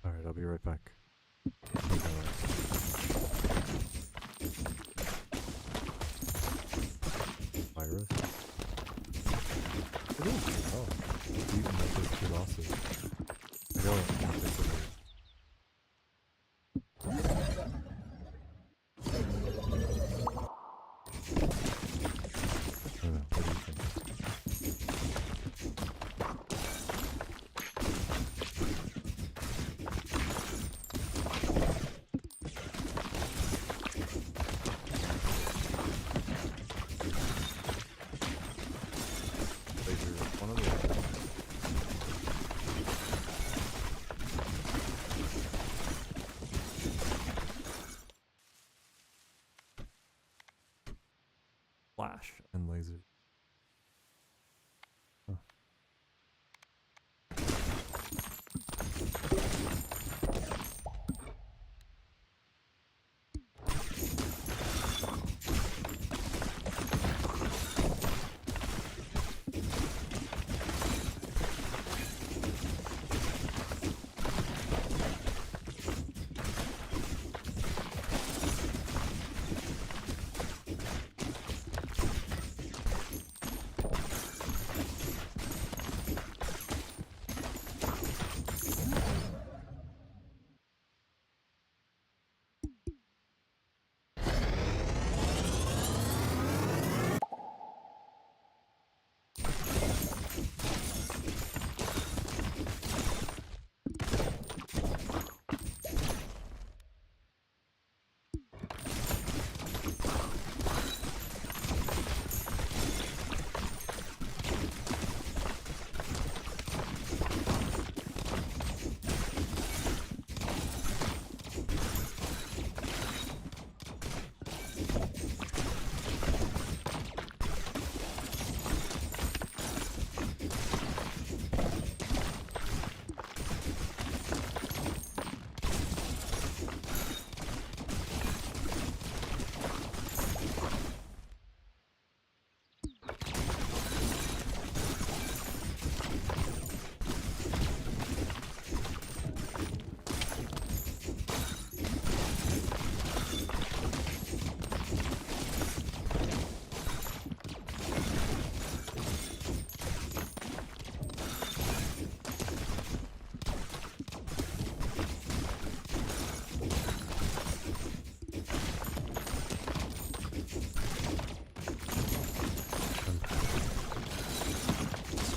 Alright, I'll be right back. Virus? It is. Oh. Even if there's 2 losses. I don't think it's a I don't know, what do you think? One of the flash and lasers. Huh.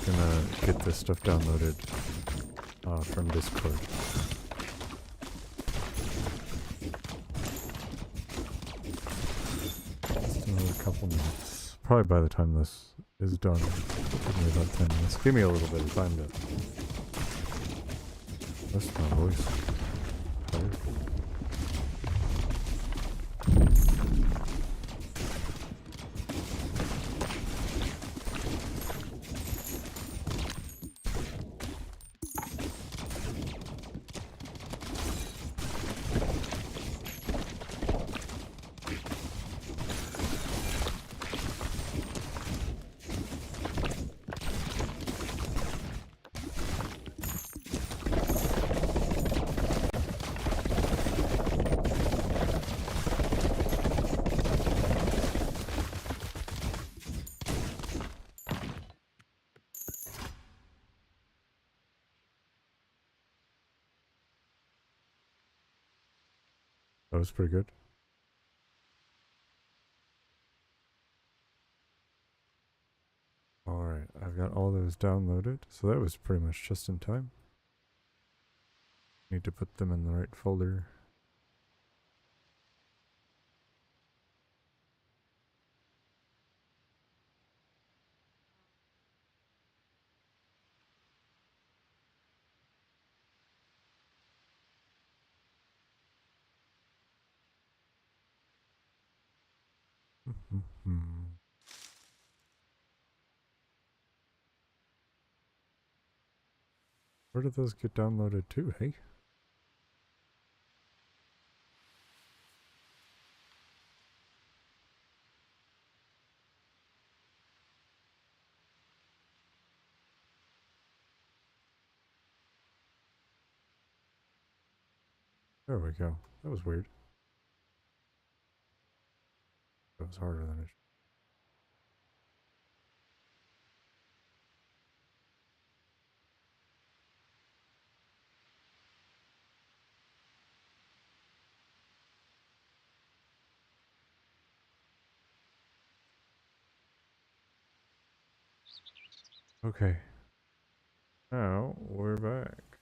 Gonna get this stuff downloaded from Discord. Just another couple minutes. Probably by the time this is done, give me about 10 minutes. Give me a little bit of time to That's my voice. Tired. That was pretty good. Alright, I've got all those downloaded, so that was pretty much just in time. Need to put them in the right folder. Where did those get downloaded to, hey? There we go. That was weird. That was harder than it should. Okay. Now, we're back.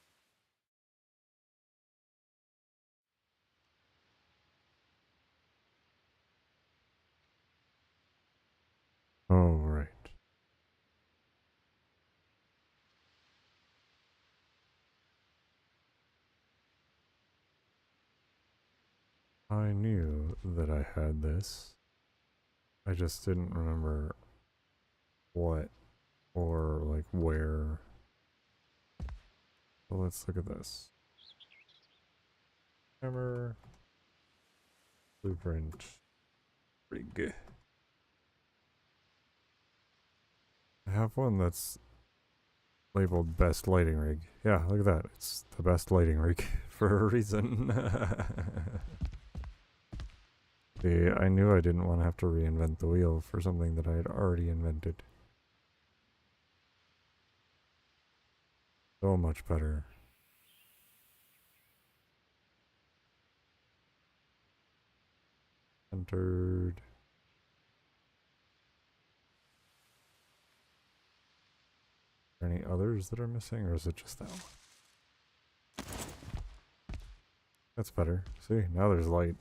Alright. I knew that I had this. I just didn't remember what or like where. So let's look at this. Hammer. Blueprint. Rig. I have one that's labeled best lighting rig. Yeah, look at that. It's the best lighting rig for a reason. See, I knew I didn't want to have to reinvent the wheel for something that I had already invented. So much better. Entered. Are there any others that are missing, or is it just that one? That's better. See, now there's light.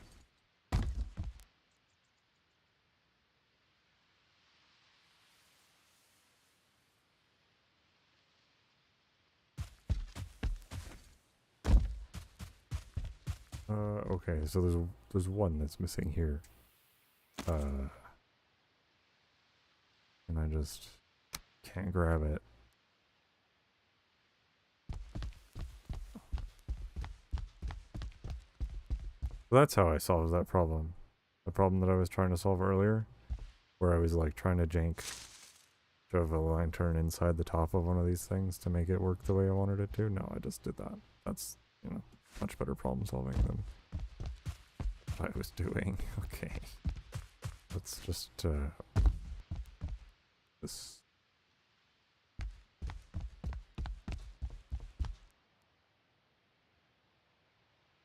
Okay, so there's one that's missing here. And I just can't grab it. So that's how I solved that problem. The problem that I was trying to solve earlier, where I was like trying to jank shove a lantern inside the top of one of these things to make it work the way I wanted it to. No, I just did that. That's, you know, much better problem solving than what I was doing. Okay. Let's just, this.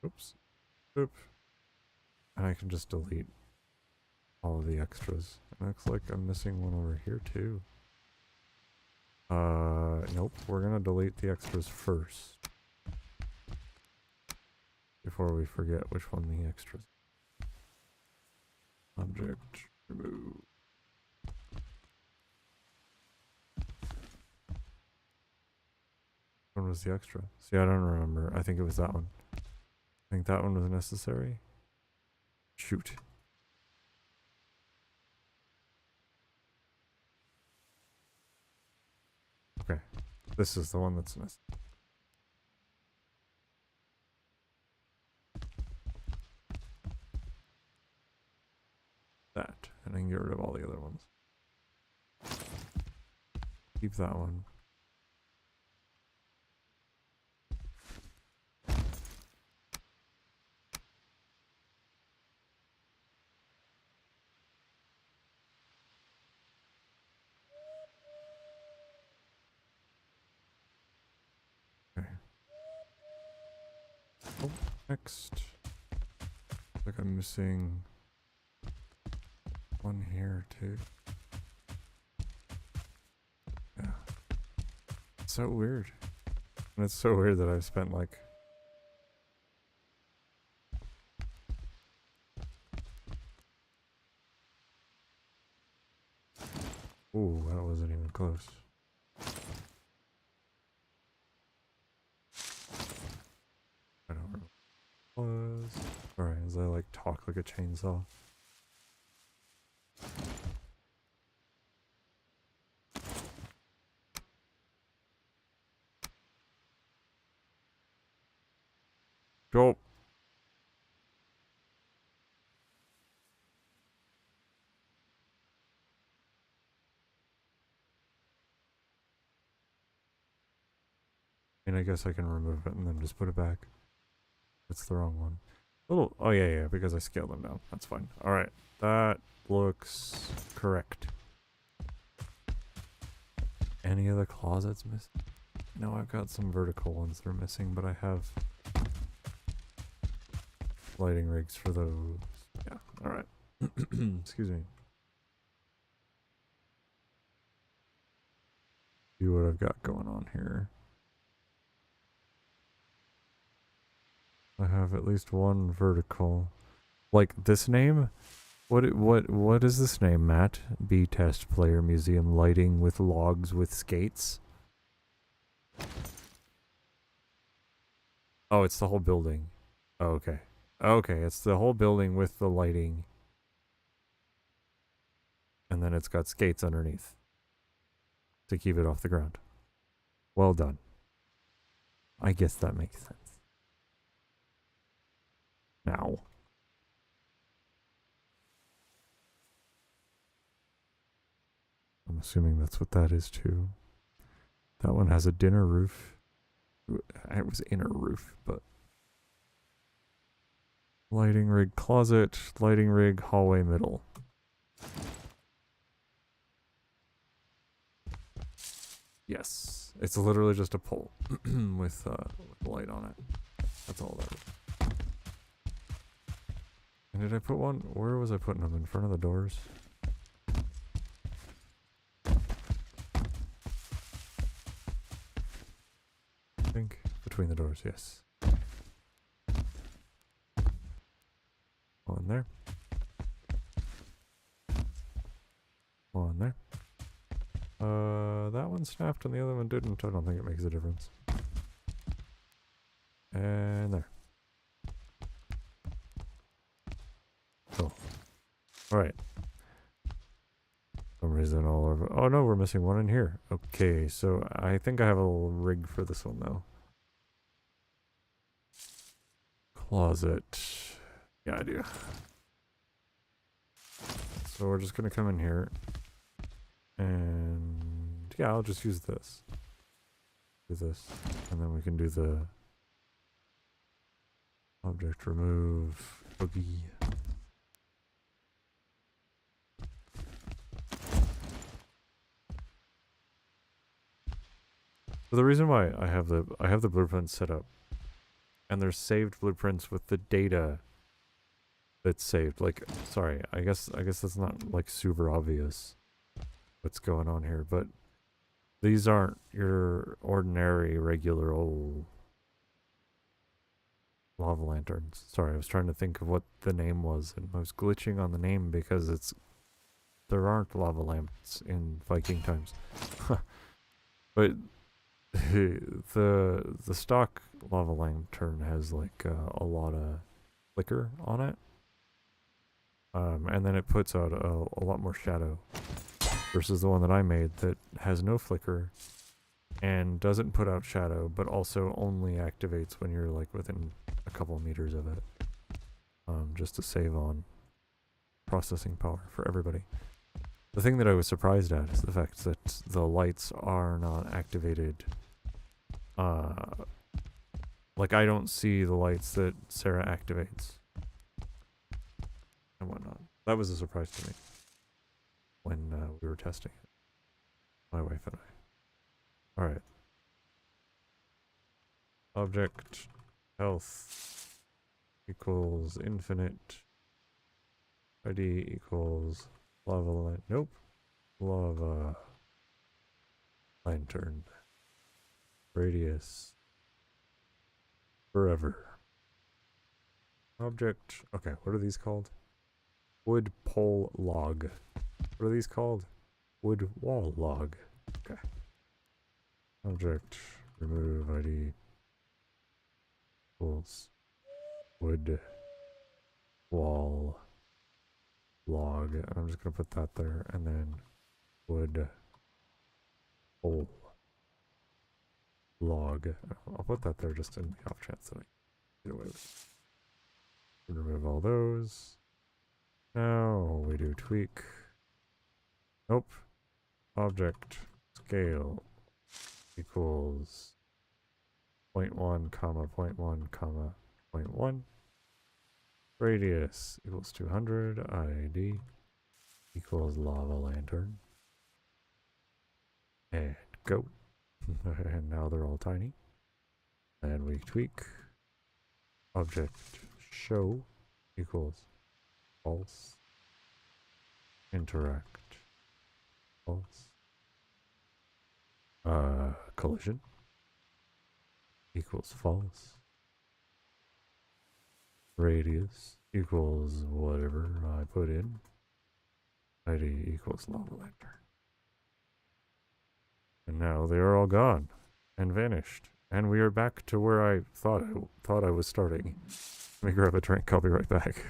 Oops. Oop. And I can just delete all of the extras. It looks like I'm missing one over here too. Nope. We're gonna delete the extras first. Before we forget which one the extras. Object. Remove. When was the extra? See, I don't remember. I think it was that one. I think that one was necessary. Shoot. Okay. This is the one that's necessary. That. And I can get rid of all the other ones. Keep that one. Okay. Oh, next. Like I'm missing one here too. Yeah. It's so weird. And it's so weird that I've spent like ooh, that wasn't even close. I don't remember what it was. Alright, as I like talk like a chainsaw. Go. And I guess I can remove it and then just put it back. It's the wrong one. Oh yeah, because I scaled them down. That's fine. Alright, that looks correct. Any of the closets missing? No, I've got some vertical ones that are missing, but I have lighting rigs for those. Yeah, alright. Excuse me. See what I've got going on here. I have at least one vertical. Like this name? What is this name, Matt? B test player museum lighting with logs with skates. Oh, it's the whole building. Oh, okay. Okay, it's the whole building with the lighting. And then it's got skates underneath to keep it off the ground. Well done. I guess that makes sense. Now. I'm assuming that's what that is too. That one has a dinner roof. It was inner roof, but lighting rig closet, lighting rig hallway middle. Yes, it's literally just a pole with light on it. That's all that is. And did I put one? Where was I putting them? In front of the doors? I think between the doors, yes. One there. One there. That one snapped and the other one didn't. I don't think it makes a difference. And there. Cool. Alright. For some reason all over. Oh no, we're missing one in here. Okay, so I think I have a little rig for this one though. Closet. Yeah, I do. So we're just gonna come in here. And yeah, I'll just use this. Do this. And then we can do the object remove boogie. So the reason why I have the blueprints set up, and there's saved blueprints with the data that's saved. Like, sorry, I guess that's not like super obvious what's going on here, but these aren't your ordinary regular old lava lanterns. Sorry, I was trying to think of what the name was, and I was glitching on the name because there aren't lava lamps in Viking times. But the stock lava lantern has like a lot of flicker on it, and then it puts out a lot more shadow versus the one that I made that has no flicker and doesn't put out shadow, but also only activates when you're like within a couple meters of it, just to save on processing power for everybody. The thing that I was surprised at is the fact that the lights are not activated. Like I don't see the lights that Sarah activates and whatnot. That was a surprise to me when we were testing it, my wife and I. All right. Object health equals infinite. ID equals lava light. Nope. Lava lantern. Radius. Forever. Object. Okay, what are these called? Wood pole log. What are these called? Wood wall log. Okay. Object. Remove ID equals wood wall log. And I'm just going to put that there and then wood pole log. I'll put that there just in the off chance that I get away with it. Remove all those. Now we do tweak. Nope. Object scale equals 0.1 comma 0.1 comma 0.1. Radius equals 200. ID equals lava lantern. And go. And now they're all tiny. And we tweak. Object show equals false. Interact false. Collision equals false. Radius equals whatever I put in. ID equals lava lantern. And now they are all gone and vanished. And we are back to where I thought I was starting. Let me grab a drink, I'll be right back.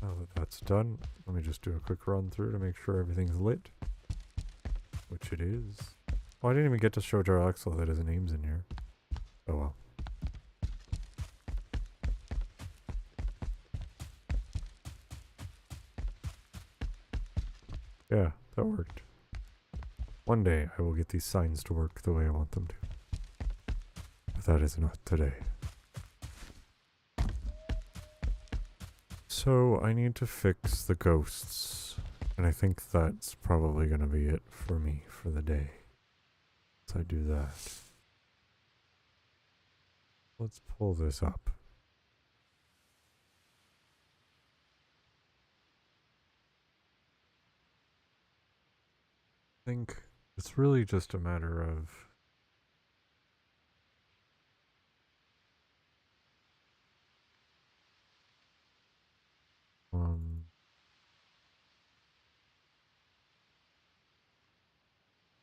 Now that that's done, let me just do a quick run through to make sure everything's lit. Which it is. Oh, I didn't even get to show Jarlaxle that his name's in here. Oh well. Yeah, that worked. One day I will get these signs to work the way I want them to. But that is not today. So I need to fix the ghosts. And I think that's probably going to be it for me for the day. Once I do that. Let's pull this up. I think it's really just a matter of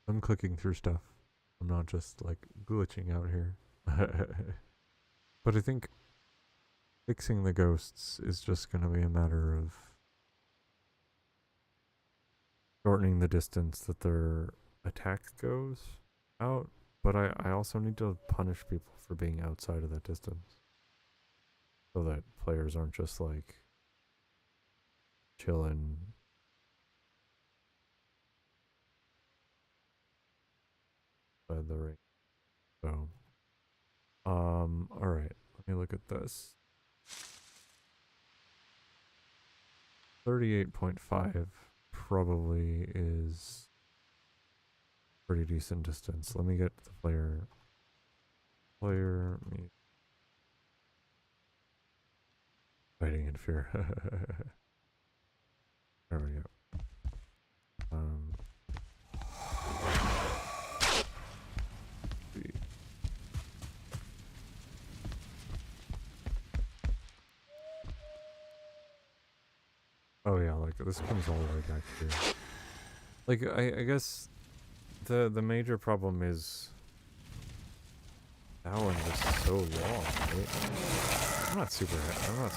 I'm clicking through stuff. I'm not just like glitching out here. But I think fixing the ghosts is just going to be a matter of shortening the distance that their attack goes out. But I also need to punish people for being outside of that distance. So that players aren't just like chilling. By the ring. So, alright, let me look at this. 38.5 probably is pretty decent distance. Let me get the player. Fighting in fear. There we go. See. Oh yeah, like this comes all the way back here. Like I guess the major problem is that one was so long, right? I'm not super tall.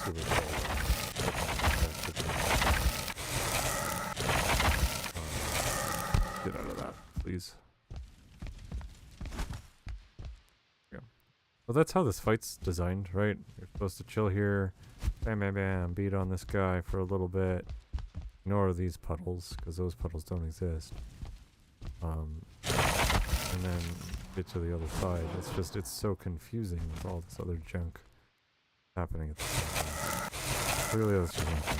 Get out of that, please. Yeah. Well, that's how this fight's designed, right? You're supposed to chill here, bam, bam, bam, beat on this guy for a little bit. Ignore these puddles, because those puddles don't exist. And then get to the other side. It's so confusing with all this other junk happening at the same time. Clearly that's just one thing.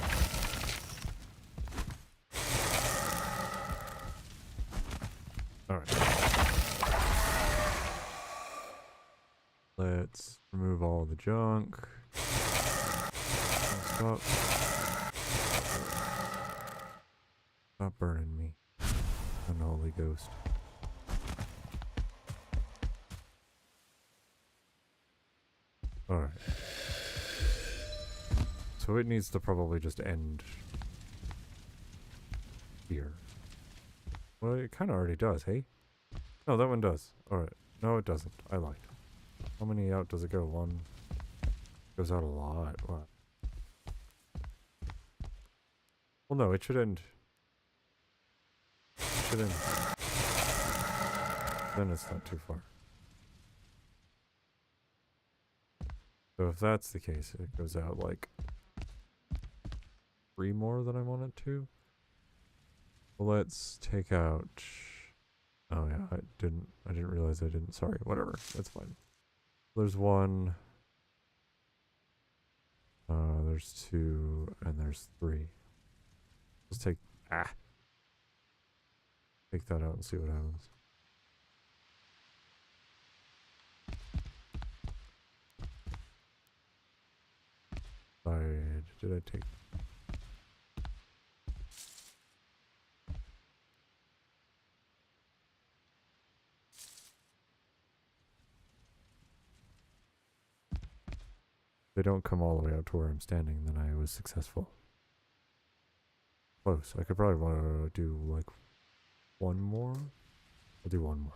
Alright. Let's remove all the junk. Stop. Stop burning me. Unholy ghost. Alright. So it needs to probably just end here. Well, it kind of already does, hey? No, that one does. Alright. No, it doesn't. I lied. How many out does it go? One. Goes out a lot. What? Well, no, it should end. It should end. Then it's not too far. So if that's the case, it goes out like 3 more than I want it to. Well, let's take out. Oh yeah, I didn't realize I didn't. Sorry, whatever. That's fine. There's 1. There's 2, and there's 3. Let's take take that out and see what happens. Did I take? If they don't come all the way out to where I'm standing, then I was successful. Close. I could probably want to do like 1 more. I'll do 1 more.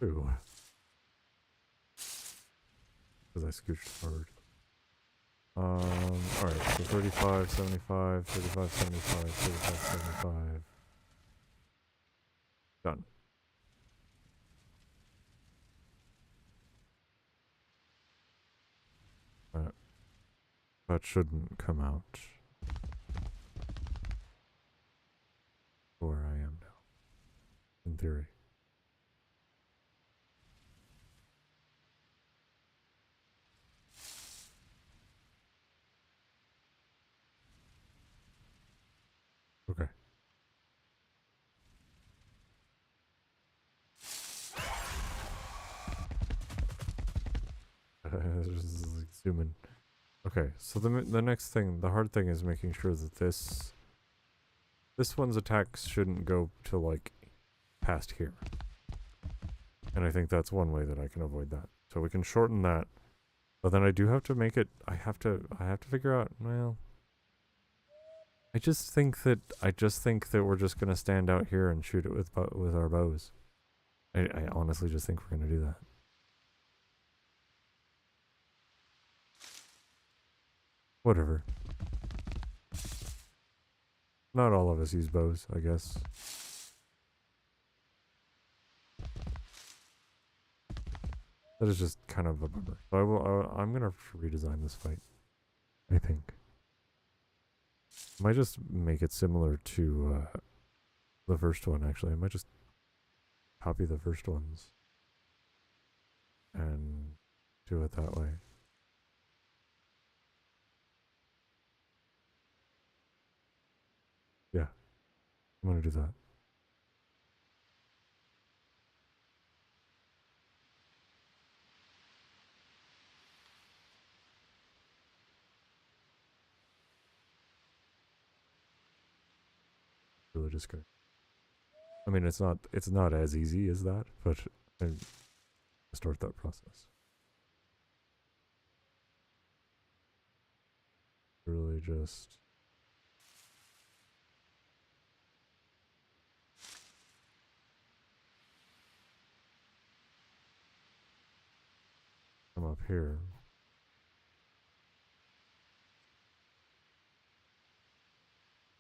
Ooh. Because I scooched forward. Alright, so 35, 75, 35, 75, 35, 75. Done. That shouldn't come out where I am now, in theory. Okay. Just like zoom in. Okay, so the next thing, the hard thing is making sure that this one's attacks shouldn't go to like past here. And I think that's one way that I can avoid that. So we can shorten that. But then I do have to make it, I have to figure out, well, I just think that we're just gonna stand out here and shoot it with our bows. I honestly just think we're gonna do that. Whatever. Not all of us use bows, I guess. That is just kind of a bummer. So I'm gonna redesign this fight, I think. I might just make it similar to the first one, actually. I might just copy the first ones and do it that way. Yeah, I'm gonna do that. Really just go. I mean, it's not as easy as that, but I start that process. Really just come up here.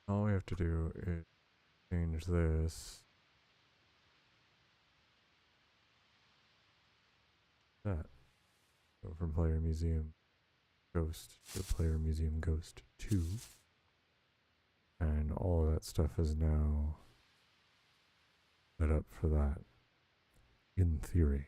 All we have to do is change this. That. Go from player museum ghost to player museum ghost 2. And all of that stuff is now set up for that, in theory.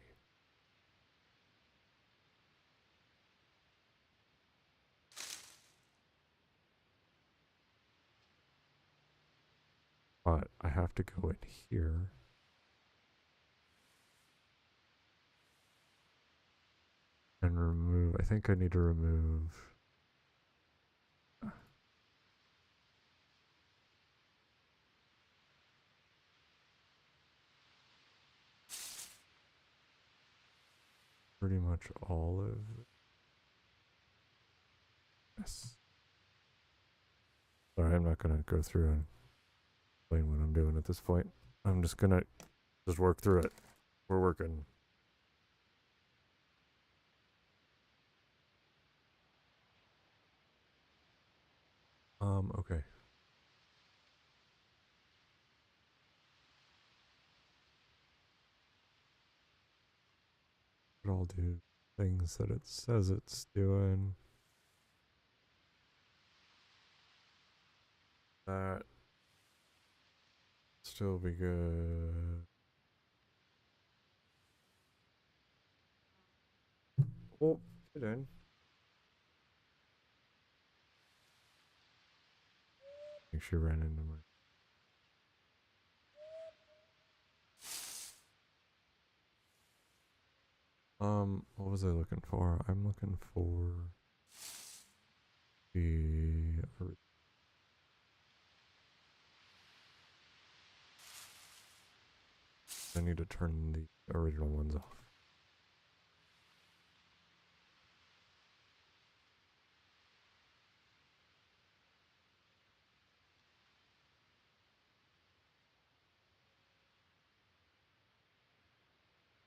But I have to go in here. And remove, I think I need to remove pretty much all of this. Sorry, I'm not going to go through and explain what I'm doing at this point. I'm just going to just work through it. We're working. Okay. I'll do things that it says it's doing. That still be good. Oh, get in. Make sure I ran into my. What was I looking for? I'm looking for the. I need to turn the original ones off.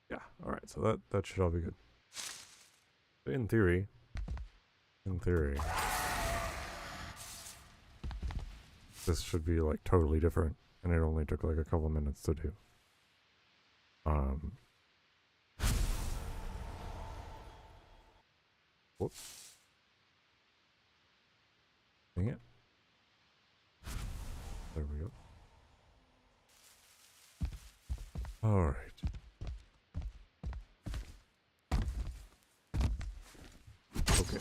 Yeah, alright, so that should all be good. In theory, this should be like totally different, and it only took like a couple minutes to do. Whoops. Dang it. There we go. Alright. Okay.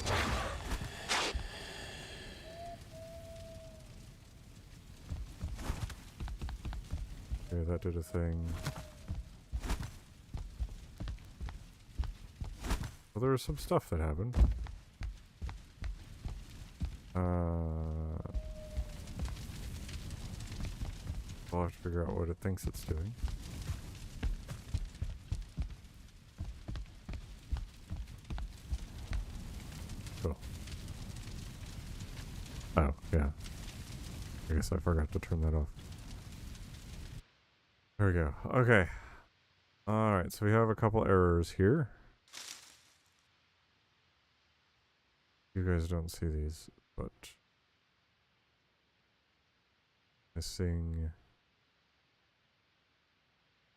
Okay, that did a thing. Well, there was some stuff that happened. I'll have to figure out what it thinks it's doing. Cool. Oh, yeah. I guess I forgot to turn that off. There we go. Okay. Alright, so we have a couple errors here. You guys don't see these, but missing.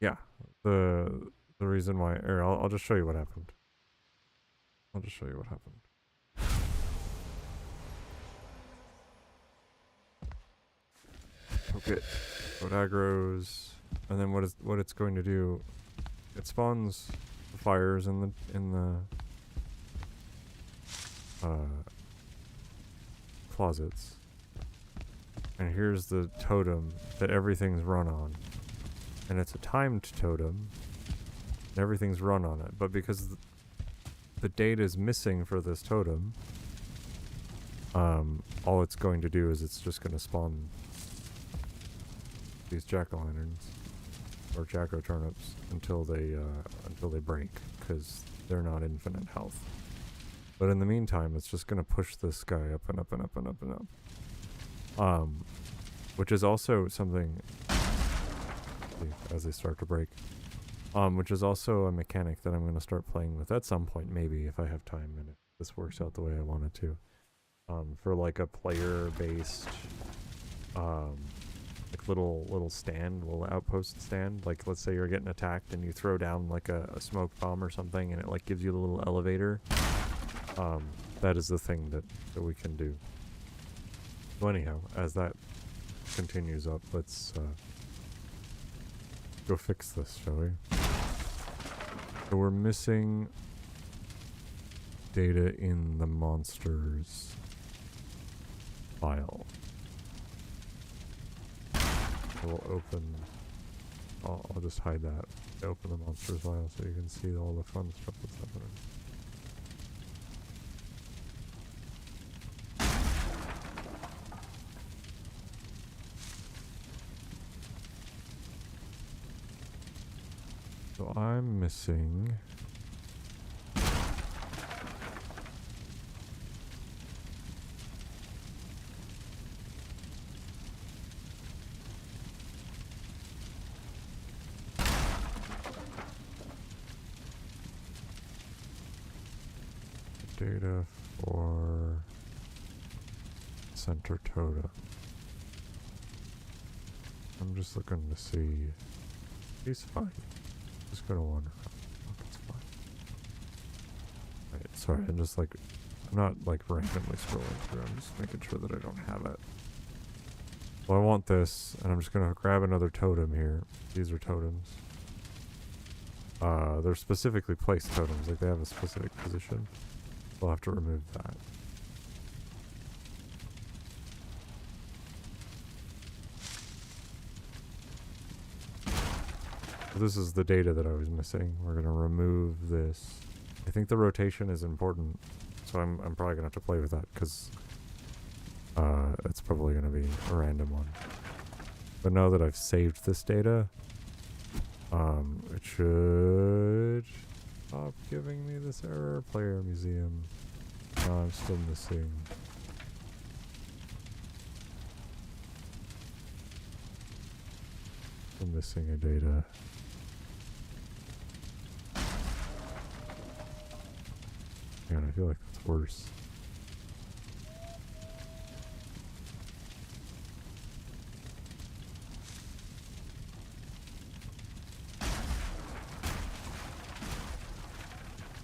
Yeah, the reason why error. I'll just show you what happened. I'll just show you what happened. Okay, so it aggroes, and then what it's going to do? It spawns the fires in the closets, and here's the totem that everything's run on, and it's a timed totem, and everything's run on it. But because the data is missing for this totem, all it's going to do is it's just going to spawn these jack-o'-lanterns or jack-o'-turnips until they break, because they're not infinite health. But in the meantime, it's just gonna push this guy up and up and up and up and up. Which is also something, as they start to break, which is also a mechanic that I'm gonna start playing with at some point, maybe if I have time and if this works out the way I want it to. For like a player-based, like little stand, little outpost stand. Like, let's say you're getting attacked and you throw down like a smoke bomb or something, and it like gives you the little elevator. That is the thing that we can do. So anyhow, as that continues up, let's go fix this, shall we? So we're missing data in the monsters file. So we'll open, I'll just hide that. Open the monsters file so you can see all the fun stuff that's happening. So I'm missing data for center totem. I'm just looking to see. He's fine. Just gonna wander around. Look, it's fine. Right, sorry, I'm just like, I'm not like randomly scrolling through, I'm just making sure that I don't have it. Well, I want this, and I'm just gonna grab another totem here. These are totems. They're specifically placed totems, like they have a specific position. We'll have to remove that. This is the data that I was missing. We're gonna remove this. I think the rotation is important, so I'm probably gonna have to play with that, because it's probably gonna be a random one. But now that I've saved this data, it should stop giving me this error. Player museum. I'm still missing. Still missing a data. Man, I feel like that's worse.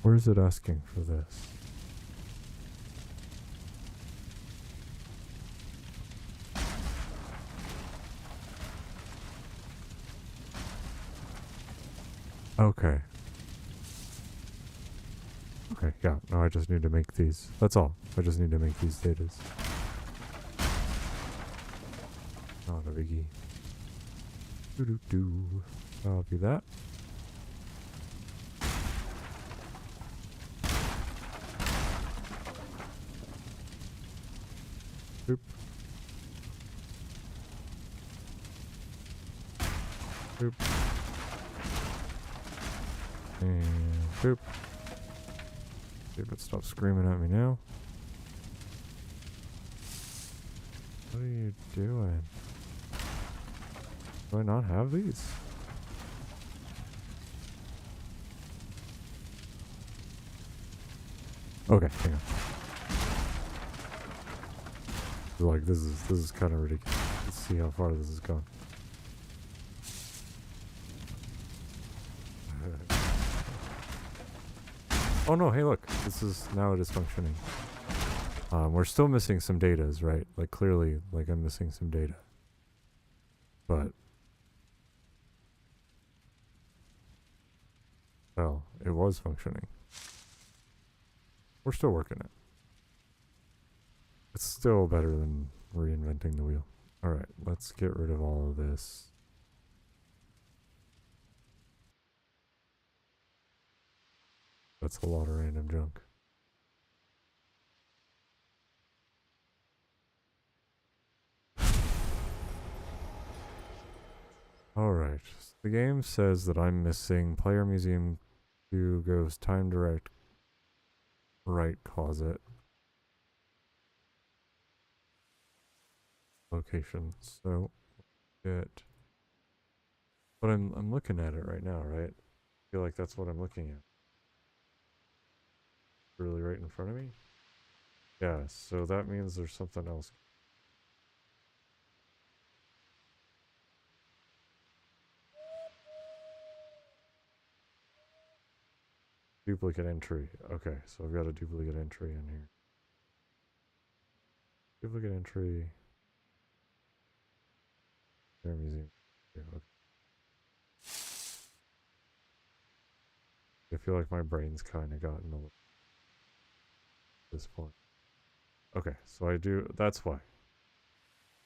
Where is it asking for this? Okay. Okay, yeah, no, I just need to make these. That's all. I just need to make these datas. Not a biggie. Doo-doo-doo. I'll do that. Boop. Boop. And boop. See if it stops screaming at me now. What are you doing? Do I not have these? Okay, hang on. Like, this is kind of ridiculous. Let's see how far this has gone. Oh no, hey look, now it is functioning. We're still missing some datas, right? Like, clearly, like, I'm missing some data. But, well, it was functioning. We're still working it. It's still better than reinventing the wheel. Alright, let's get rid of all of this. That's a lot of random junk. Alright, so the game says that I'm missing Player Museum Q Ghost Time Direct Right Closet location. So it, but I'm looking at it right now, right? I feel like that's what I'm looking at. Really right in front of me? Yeah, so that means there's something else. Duplicate entry. Okay, so I've got a duplicate entry in here. Duplicate entry. Player Museum. Okay. I feel like my brain's kind of gotten a little at this point. Okay, so I do. That's why.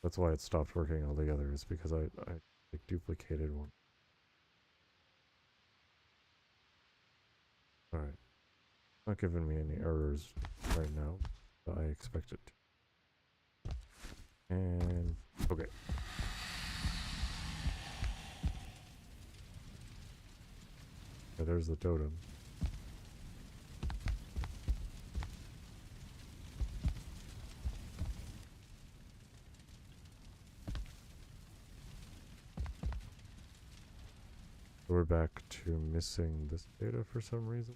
That's why it stopped working altogether. Is because I like duplicated one. All right, not giving me any errors right now. But I expect it to. And okay. Yeah, there's the totem. So we're back to missing this data for some reason.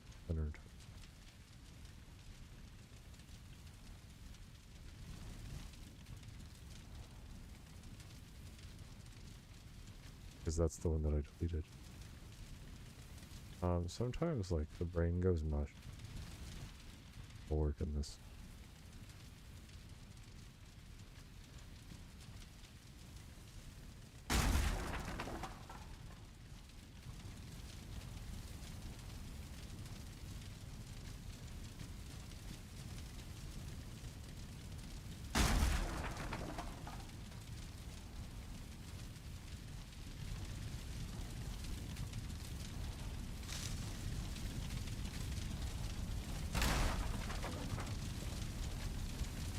Because that's the one that I deleted. Sometimes like the brain goes mush. I'll work in this.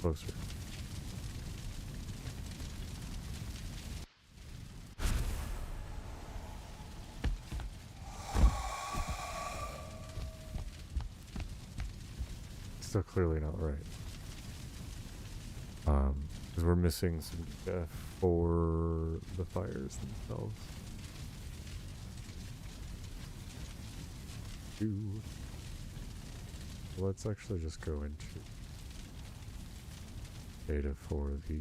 Closer. Still clearly not right. Because we're missing some data for the fires themselves. Ooh. Let's actually just go into data for the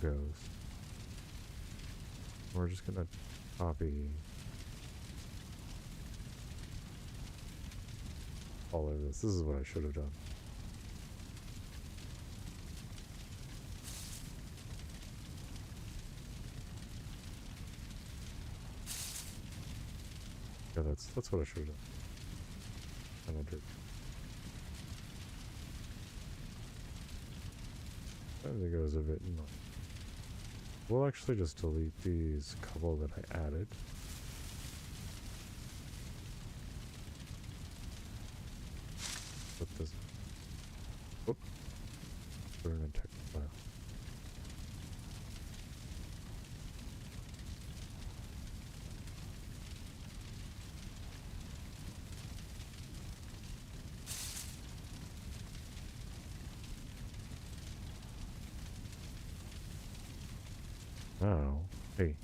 ghost. We're just gonna copy all of this. This is what I should have done. Yeah, that's what I should have done. And I did. Sometimes it goes a bit nuts. We'll actually just delete these couple that I added. Put this. Whoop. Put it in a text file. Now, hey.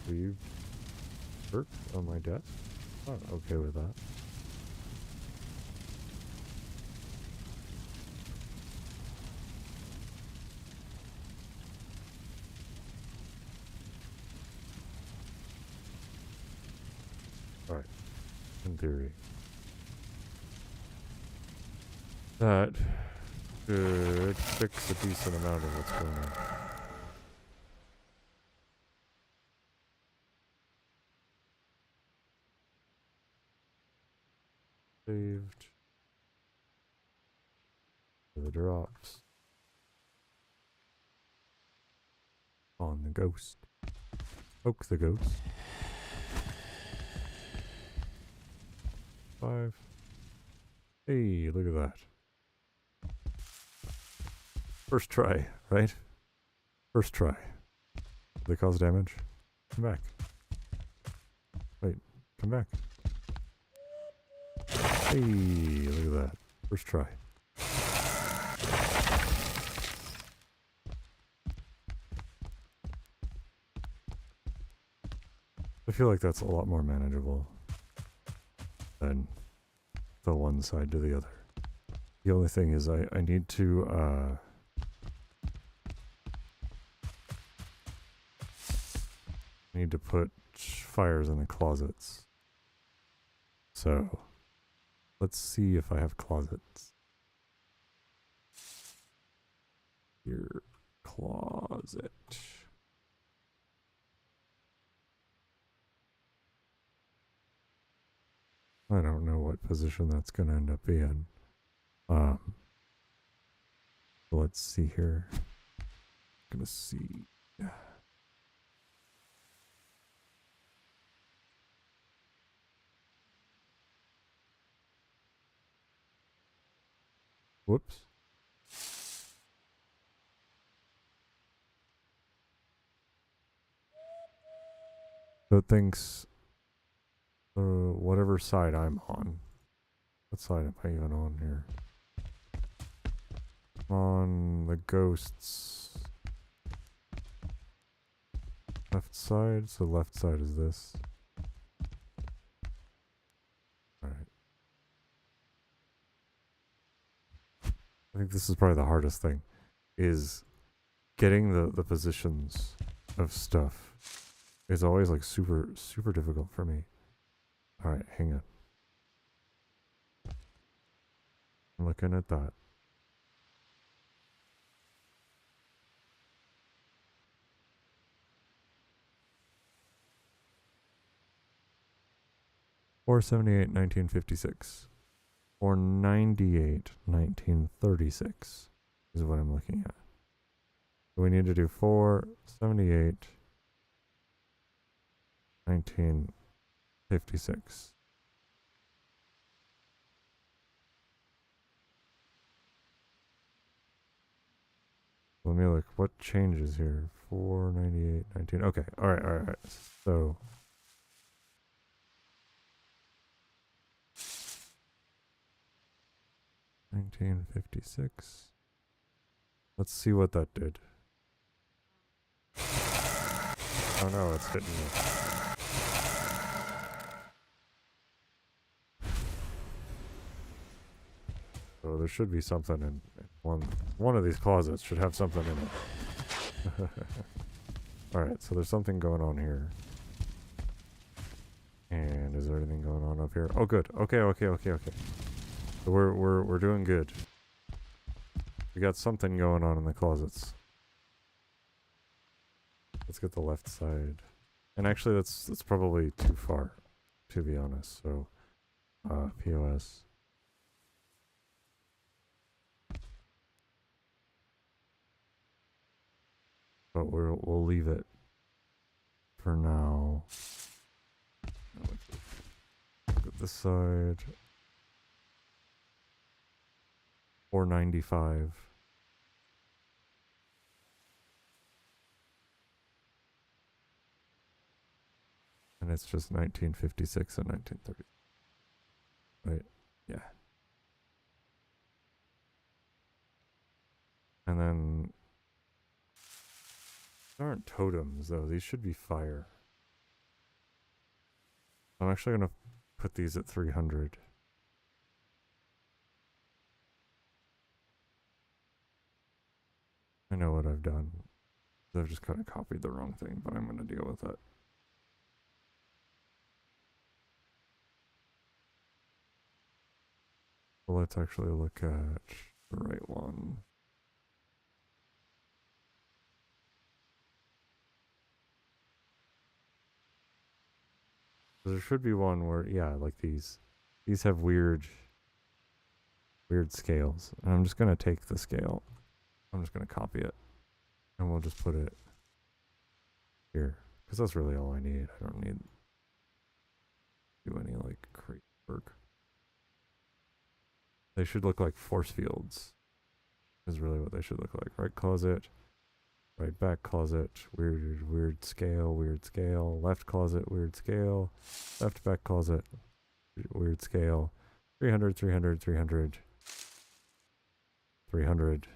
Will you work on my desk? I'm not okay with that. Alright. In theory. That should fix a decent amount of what's going on. Saved. The drops. On the ghost. Poke the ghost. 5. Hey, look at that. First try, right? First try. They cause damage? Come back. Wait, come back. Hey, look at that. First try. I feel like that's a lot more manageable than the one side to the other. The only thing is I need to put fires in the closets. So let's see if I have closets. Here, closet. I don't know what position that's going to end up being. Let's see here. Gonna see. Whoops. So it thinks whatever side I'm on. What side am I even on here? On the ghosts. Left side, so left side is this. Alright. I think this is probably the hardest thing, is getting the positions of stuff. It's always like super difficult for me. Alright, hang on. I'm looking at that. $478, 1956. Or 98, 1936 is what I'm looking at. So we need to do 478, 1956. Let me look. What changes here? 498, 19. Okay. All right. So 1956. Let's see what that did. Oh no, it's hitting me. So there should be something in one of these closets should have something in it. Alright, so there's something going on here. And is there anything going on up here? Oh good. Okay. So we're doing good. We got something going on in the closets. Let's get the left side. And actually that's probably too far, to be honest. So POS. But we'll leave it for now. Look at this side. 495. And it's just 1956 and 1930. Right? Yeah. And then there aren't totems though. These should be fire. I'm actually gonna put these at 300. I know what I've done. I've just kind of copied the wrong thing, but I'm gonna deal with it. Well, let's actually look at the right one. There should be one where, yeah, like these have weird scales. And I'm just gonna take the scale. I'm just gonna copy it, and we'll just put it here, because that's really all I need. I don't need to do any like crazy work. They should look like force fields. Is really what they should look like. Right closet, right back closet, weird scale, weird scale, left closet, weird scale, left back closet, weird scale, 300, 300, 300, 300.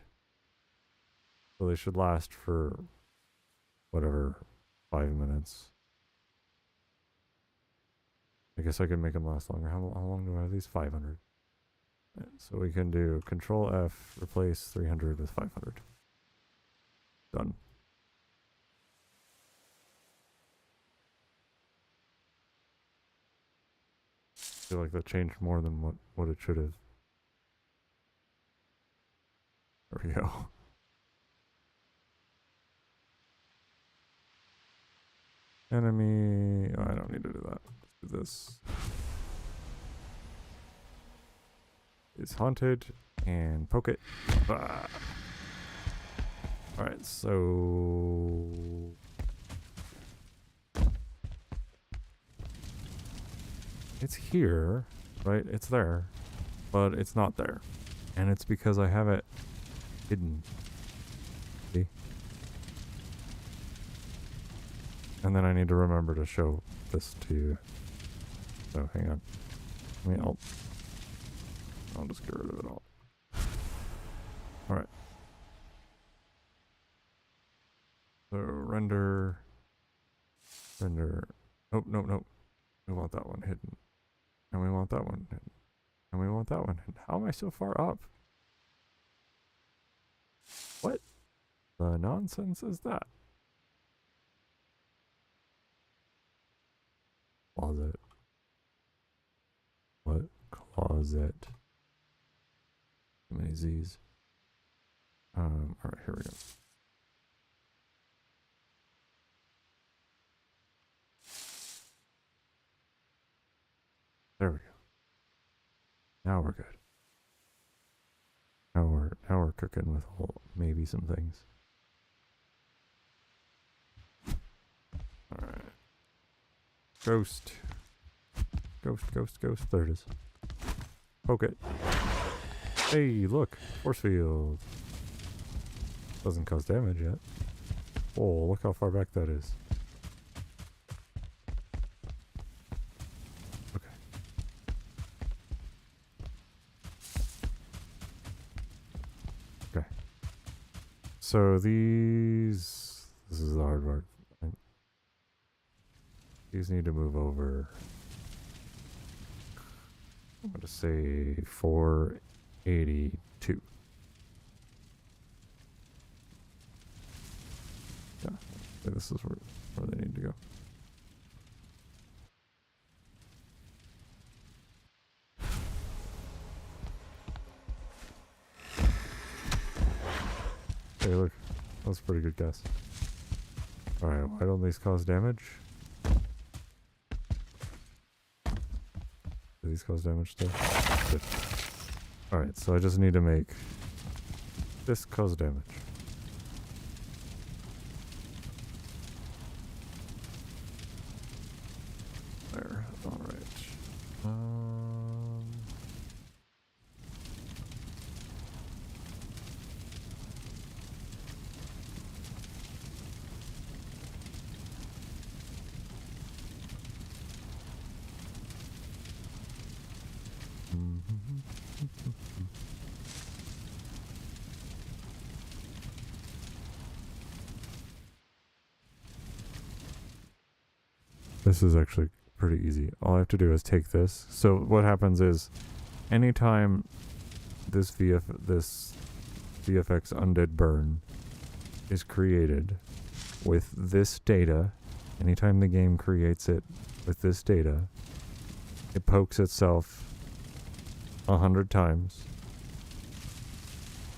So they should last for whatever, 5 minutes. I guess I could make them last longer. How long do I have these? 500. So we can do Control F, replace 300 with 500. Done. I feel like that changed more than what it should have. There we go. Enemy. Oh, I don't need to do that. Let's do this. Is haunted and poke it. Ah. Alright, so it's here, right? It's there, but it's not there. And it's because I have it hidden. See? And then I need to remember to show this to you. So hang on. I'll just get rid of it all. Alright. So render. Nope. We want that one hidden. And we want that one hidden. And we want that one hidden. How am I so far up? What the nonsense is that? Closet. What? Closet. Too many Z's. Alright, here we go. There we go. Now we're good. Now we're cooking with maybe some things. Alright. Ghost. There it is. Poke it. Hey, look. Force field. Doesn't cause damage yet. Oh, look how far back that is. Okay. Okay. So this is the hard part. These need to move over. I'm going to say 482. Yeah, this is where they need to go. Hey, look. That was a pretty good guess. Alright, why don't these cause damage? Do these cause damage still? Good. Alright, so I just need to make this cause damage. There. Alright. This is actually pretty easy. All I have to do is take this. So what happens is, anytime this VFX undead burn is created with this data, anytime the game creates it with this data, it pokes itself 100 times.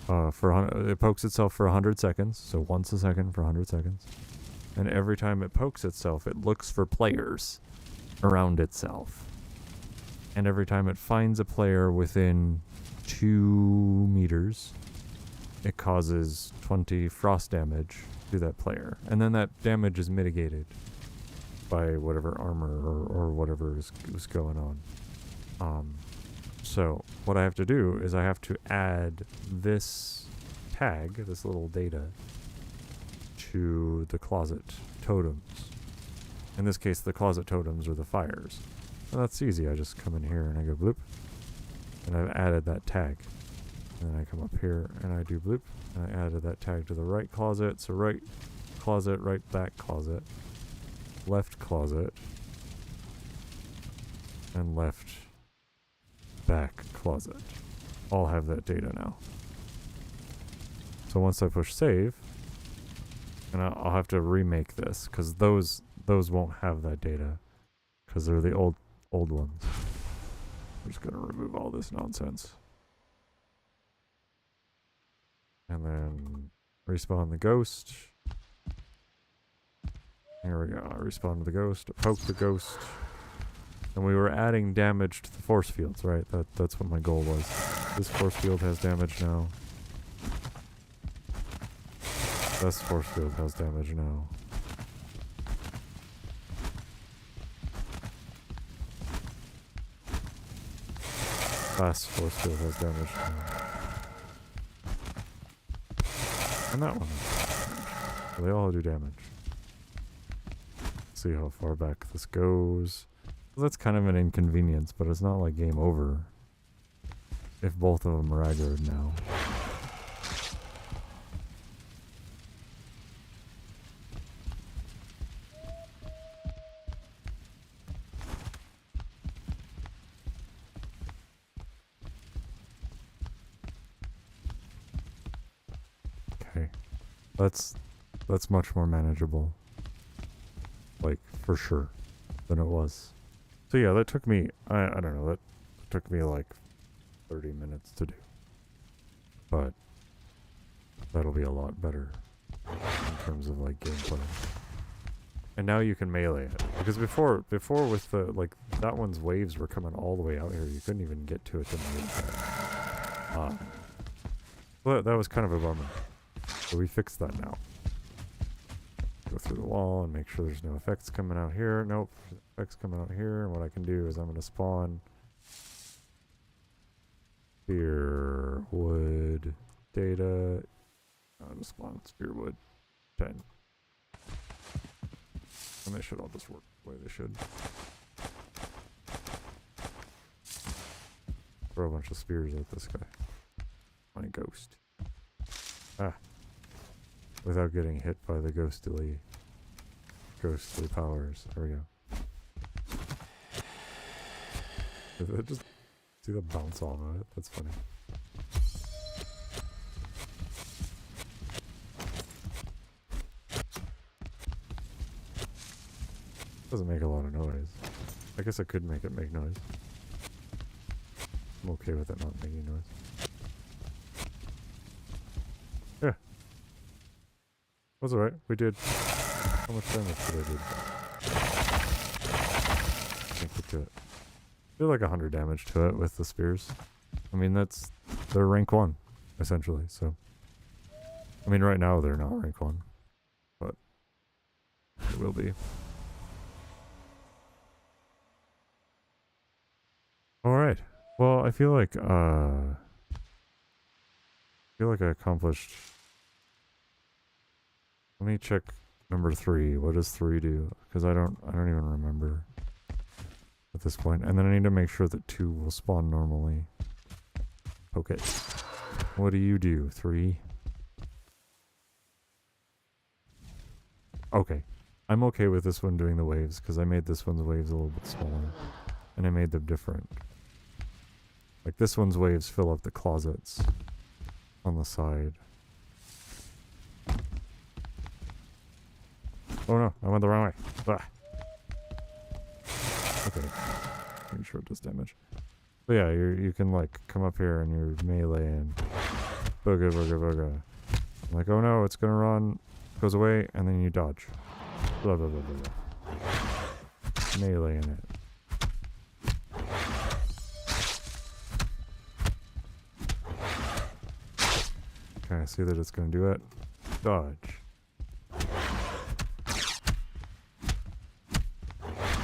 It pokes itself for 100 seconds, so once a second for 100 seconds. And every time it pokes itself, it looks for players around itself. And every time it finds a player within 2 meters, it causes 20 frost damage to that player. And then that damage is mitigated by whatever armor or whatever is going on. So what I have to do is I have to add this tag, this little data, to the closet totems. In this case, the closet totems are the fires. Well, that's easy. I just come in here and I go bloop, and I've added that tag. And then I come up here and I do bloop, and I added that tag to the right closet. So right closet, right back closet, left closet, and left back closet. All have that data now. So once I push save, and I'll have to remake this, because those won't have that data, because they're the old ones. I'm just gonna remove all this nonsense. And then respawn the ghost. Here we go. I respawn the ghost, poke the ghost. And we were adding damage to the force fields, right? That's what my goal was. This force field has damage now. This force field has damage now. Last force field has damage now. And that one. So they all do damage. See how far back this goes. Well, that's kind of an inconvenience, but it's not like game over if both of them are aggroed now. Okay. That's much more manageable. Like, for sure, than it was. So yeah, that took me, I don't know, that took me like 30 minutes to do. But that'll be a lot better in terms of like gameplay. And now you can melee it. Because before with the, like, that one's waves were coming all the way out here. You couldn't even get to it to melee it. Well, that was kind of a bummer. So we fixed that now. Go through the wall and make sure there's no effects coming out here. Nope, effects coming out here. And what I can do is I'm going to spawn spear wood data. I'm going to spawn spear wood 10. And they should all just work the way they should. Throw a bunch of spears at this guy. My ghost. Ah. Without getting hit by the ghostly powers. There we go. Just see the bounce off of it. That's funny. Doesn't make a lot of noise. I guess I could make it make noise. I'm okay with it not making noise. Yeah. That's alright. We did. How much damage did I do? Can't get to it. Did like 100 damage to it with the spears. I mean, they're rank 1, essentially, so. I mean, right now they're not rank 1. But it will be. Alright. Well, I feel like I accomplished. Let me check number 3. What does 3 do? Because I don't even remember at this point. And then I need to make sure that 2 will spawn normally. Okay. What do you do? 3? Okay. I'm okay with this one doing the waves because I made this one's waves a little bit smaller. And I made them different. Like this one's waves fill up the closets on the side. Oh no, I went the wrong way. Ah. Okay. Making sure it does damage. So yeah, you can like come up here and you're melee and booga booga booga. I'm like, oh no, it's gonna run, goes away, and then you dodge. Blah blah blah blah blah. Melee in it. Okay, I see that it's gonna do it. Dodge.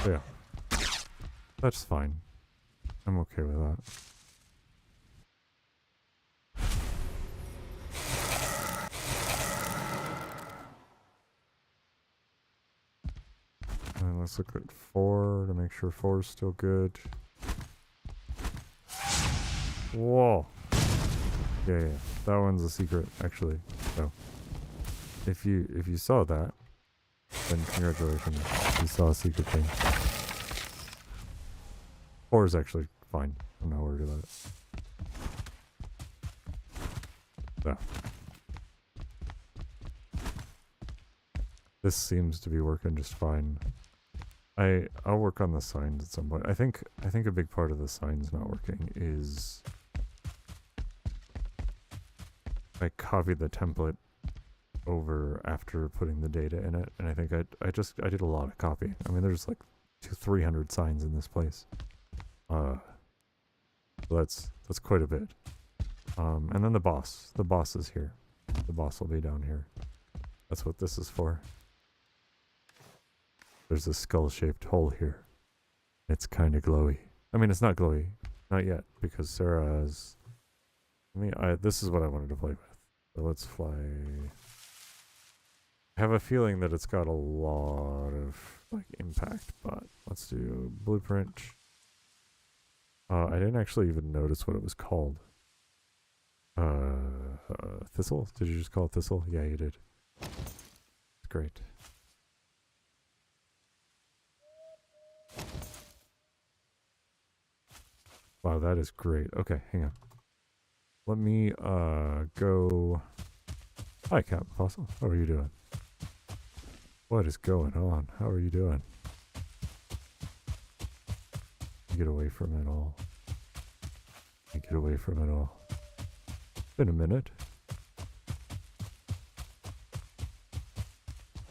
So yeah. That's fine. I'm okay with that. Let's look at 4 to make sure 4 is still good. Whoa. Yeah, that one's a secret, actually. So, if you saw that, then congratulations, you saw a secret thing. 4 is actually fine. I'm not worried about it. So. This seems to be working just fine. I'll work on the signs at some point. I think a big part of the signs not working is I copied the template over after putting the data in it, and I think I did a lot of copying. I mean, there's like 300 signs in this place. So that's quite a bit. And then the boss is here. The boss will be down here. That's what this is for. There's a skull-shaped hole here. It's kind of glowy. I mean, it's not glowy. Not yet, because Sarah has... this is what I wanted to play with. So let's fly... I have a feeling that it's got a lot of, like, impact, but let's do blueprint. I didn't actually even notice what it was called. Thistle? Did you just call it Thistle? Yeah, you did. It's great. Wow, that is great. Okay, hang on. Let me go... Hi, Captain Fossil. How are you doing? What is going on? How are you doing? Get away from it all. Get away from it all. It's been a minute.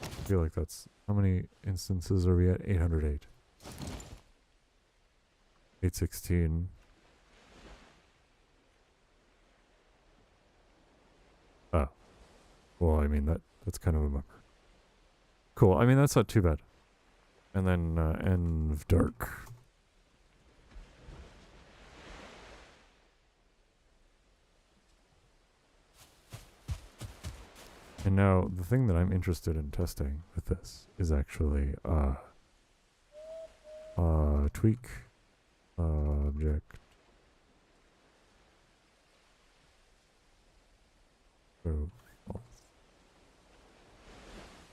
I feel like that's... How many instances are we at? 808. 816. Oh. Well, I mean, that's kind of a bummer. Cool. I mean, that's not too bad. And then, End of Dark. And now, the thing that I'm interested in testing with this is actually, tweak, object. So,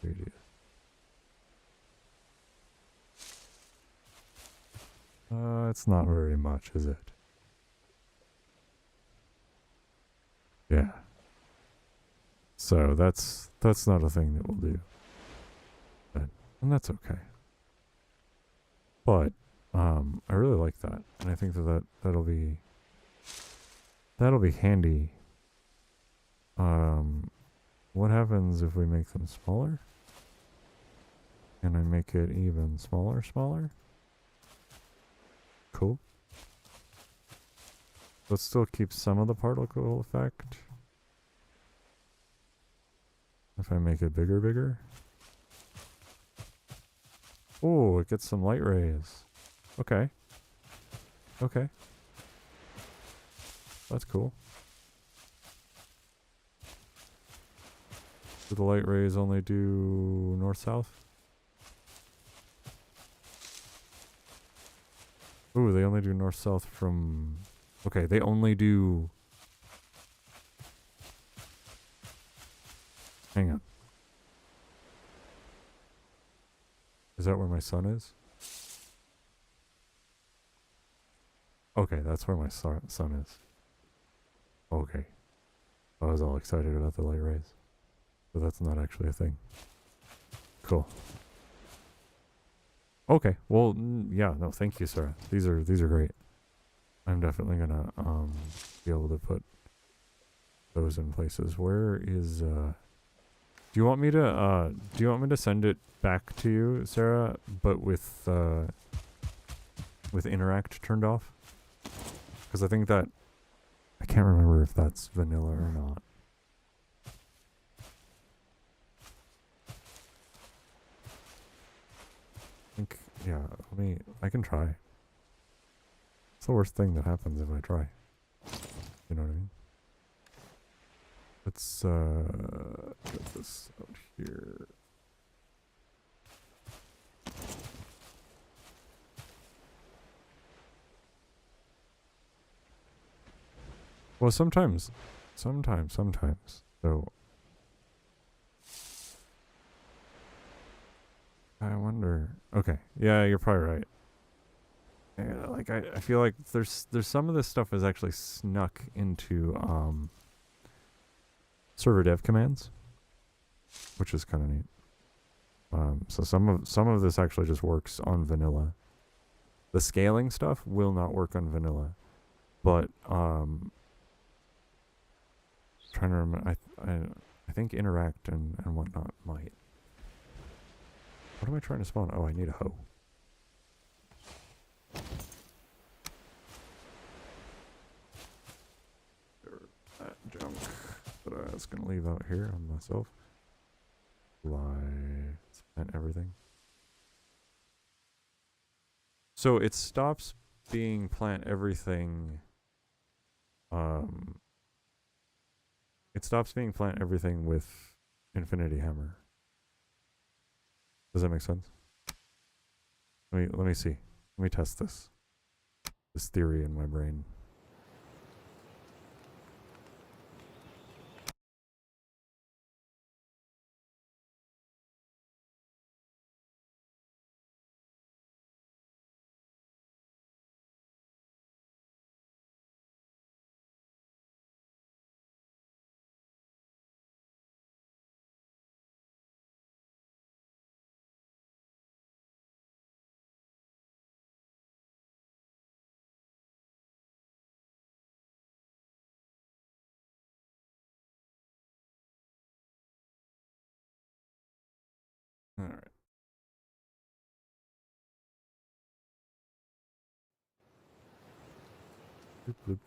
radius. It's not very much, is it? Yeah. So that's not a thing that we'll do. And that's okay. But I really like that. And I think that'll be handy. What happens if we make them smaller? Can I make it even smaller? Cool. Let's still keep some of the particle effect. If I make it bigger. Oh, it gets some light rays. Okay. That's cool. Do the light rays only do north-south? Ooh, they only do north-south from... Okay, they only do... Hang on. Is that where my sun is? Okay, that's where my sun is. Okay. I was all excited about the light rays. But that's not actually a thing. Cool. Okay, well, yeah, no, thank you, Sarah. These are great. I'm definitely gonna be able to put those in places. Where is do you want me to send it back to you, Sarah, but with interact turned off? Because I think that I can't remember if that's vanilla or not. Yeah, I can try. It's the worst thing that happens if I try. You know what I mean? Let's get this out here. Well, sometimes. So I wonder. Okay, yeah, you're probably right. Yeah, like I feel like there's some of this stuff is actually snuck into server dev commands, which is kind of neat. So some of this actually just works on vanilla. The scaling stuff will not work on vanilla, but trying to remember, I think interact and whatnot might. What am I trying to spawn? Oh, I need a hoe. That junk that I was gonna leave out here on myself. Fly, spent everything. So it stops being plant everything. Um, it stops being plant everything with Infinity Hammer. Does that make sense? Let me see. Let me test this theory in my brain. All right. Bloop, bloop.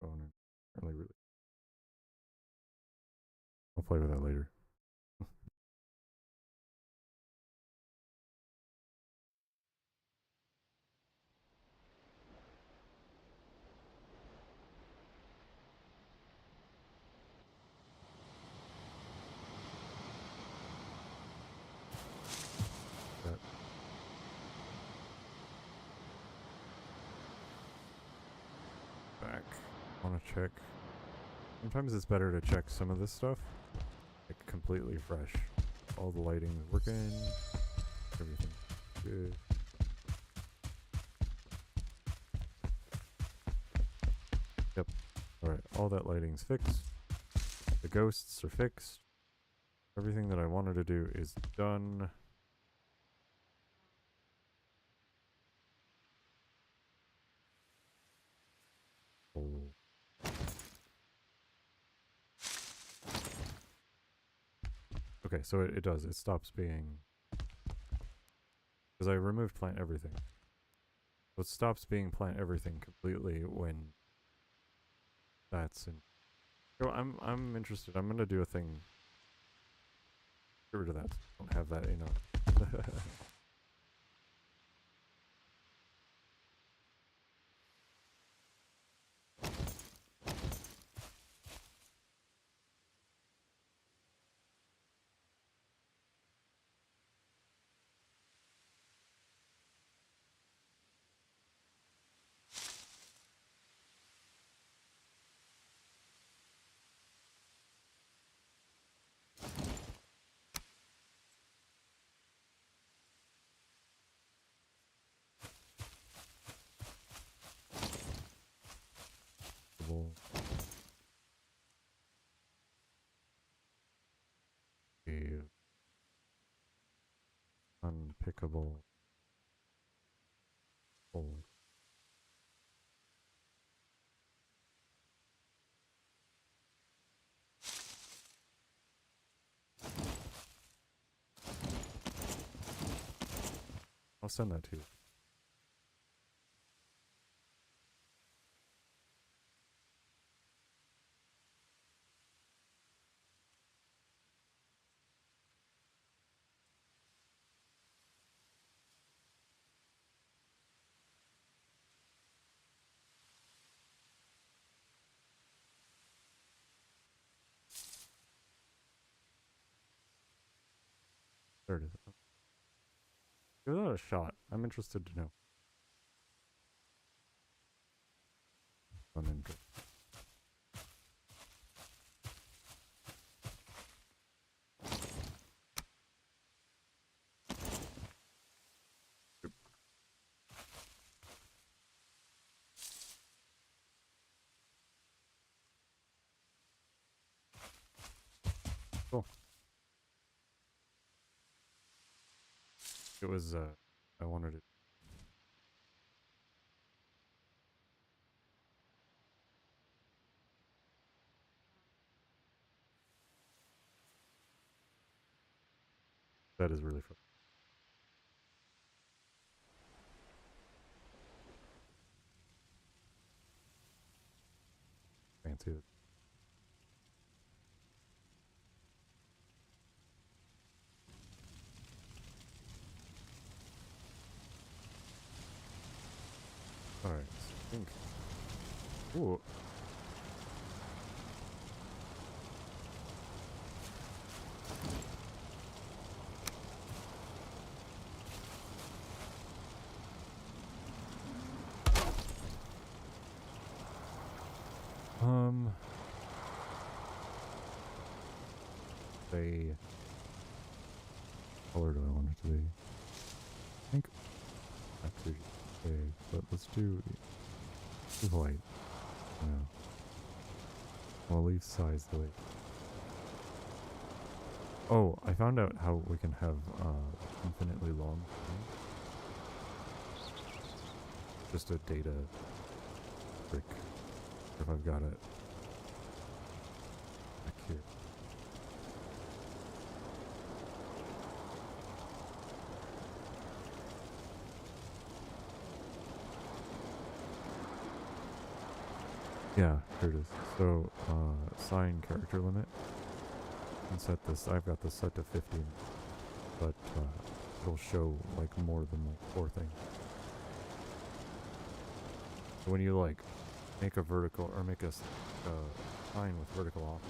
Oh, no. Really. I'll play with that later. That back. I want to check. Sometimes it's better to check some of this stuff like completely fresh. All the lighting's working. Everything good. Yep. Alright, all that lighting's fixed. The ghosts are fixed. Everything that I wanted to do is done. Oh. Okay, so it does. It stops being... Because I removed plant everything. So it stops being plant everything completely when that's in... So I'm interested. I'm gonna do a thing. Get rid of that. Don't have that enough. Save. Unpickable. Hold. I'll send that to you. There it is. Give that a shot. I'm interested to know. Uninterested. Cool. It was, I wanted it. That is really fun. Fancy it. Alright, so I think. Ooh. Say, color do I want it to be? I think actually, okay, but let's do white. No. I'll leave size the way. Oh, I found out how we can have infinitely long. Just a data brick. If I've got it back here. Yeah, here it is. So, sign character limit. And set this, I've got this set to 50, but it'll show like more than like 4 things. So when you like make a vertical, or make a sign with vertical off,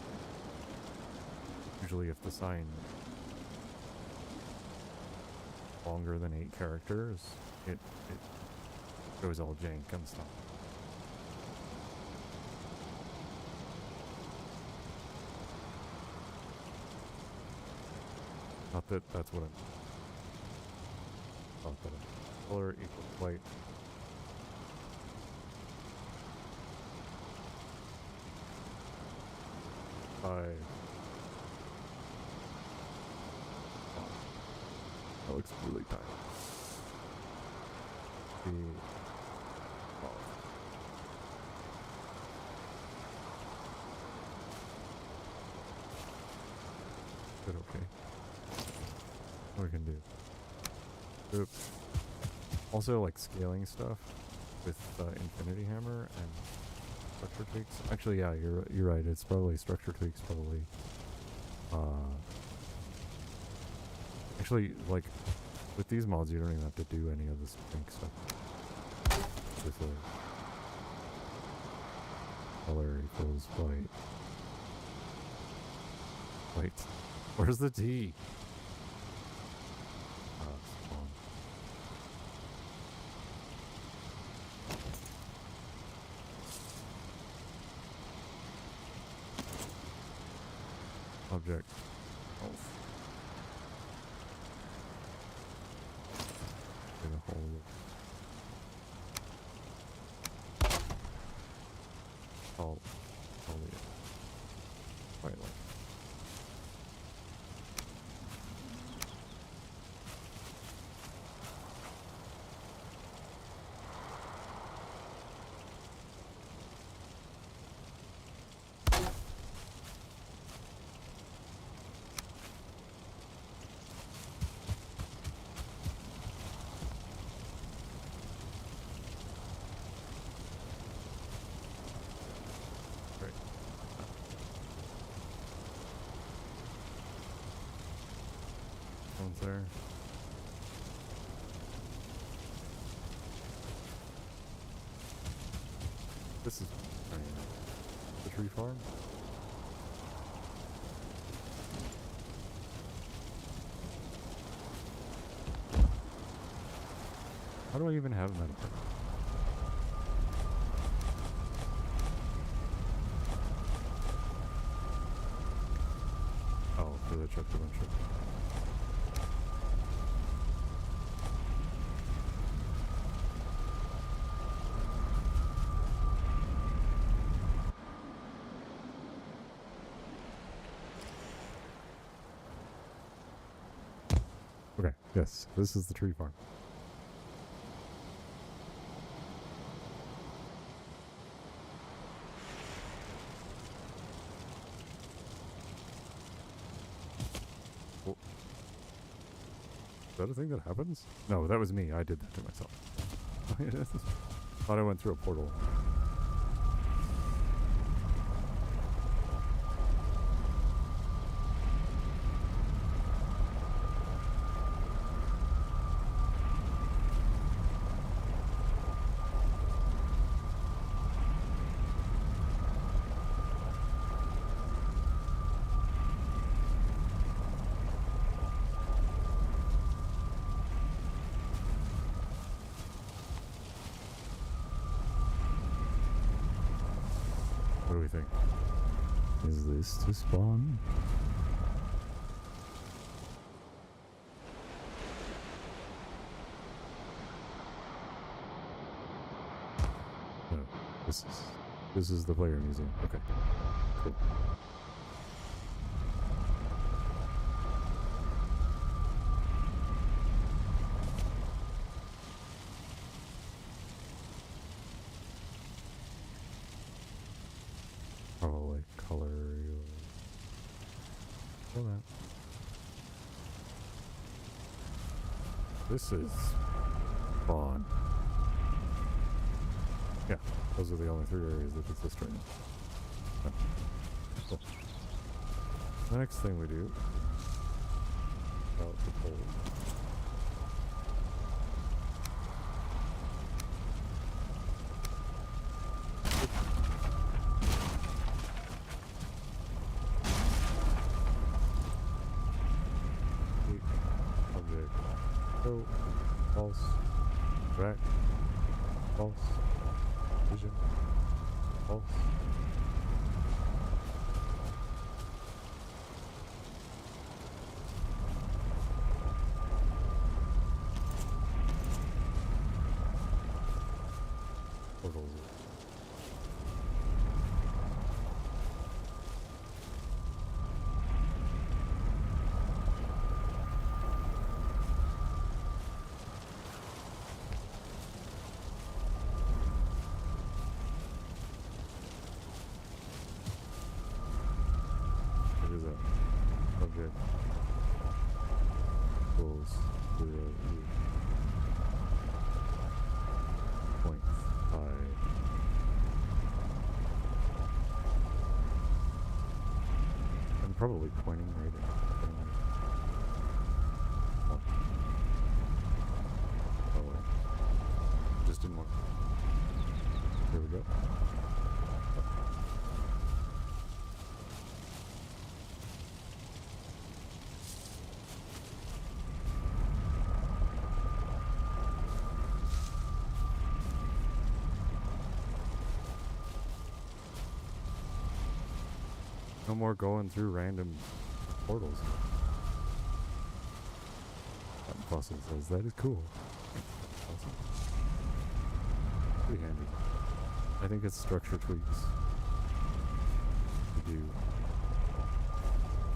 usually if the sign is longer than 8 characters, it goes all jank and stuff. Not that that's what I'm. Not that I'm. Color equals white. Five. Oh, that looks really tight. The. Oh. Good, okay. What we can do. Oops. Also, like scaling stuff with Infinity Hammer and structure tweaks. Actually, yeah, you're right. It's probably structure tweaks. Probably. Actually, like with these mods, you don't even have to do any of this pink stuff. With color equals white. Wait, where's the T? Object. Oh. In a hole. Oh. Oh, yeah. Quite like. One's there. This is the tree farm. How do I even have metal? Oh, because I checked a bunch of... Okay, yes, this is the tree farm. Well, is that a thing that happens? No, that was me. I did that to myself. Thought I went through a portal. What do we think? Is this to spawn? No, this is the player museum. Okay, cool. Probably color your... Hold on. This is spawn. Yeah, those are the only 3 areas that exist right now. Oh, cool. The next thing we do... Out the pole. Object. Go. False. Back. False. Vision. False. Portals. What is that? Object. Equals 0, point 5. I'm probably pointing right at oh. Oh, just didn't want. There we go. No more going through random portals. That fossil says that is cool. Awesome. Pretty handy. I think it's structure tweaks. To do.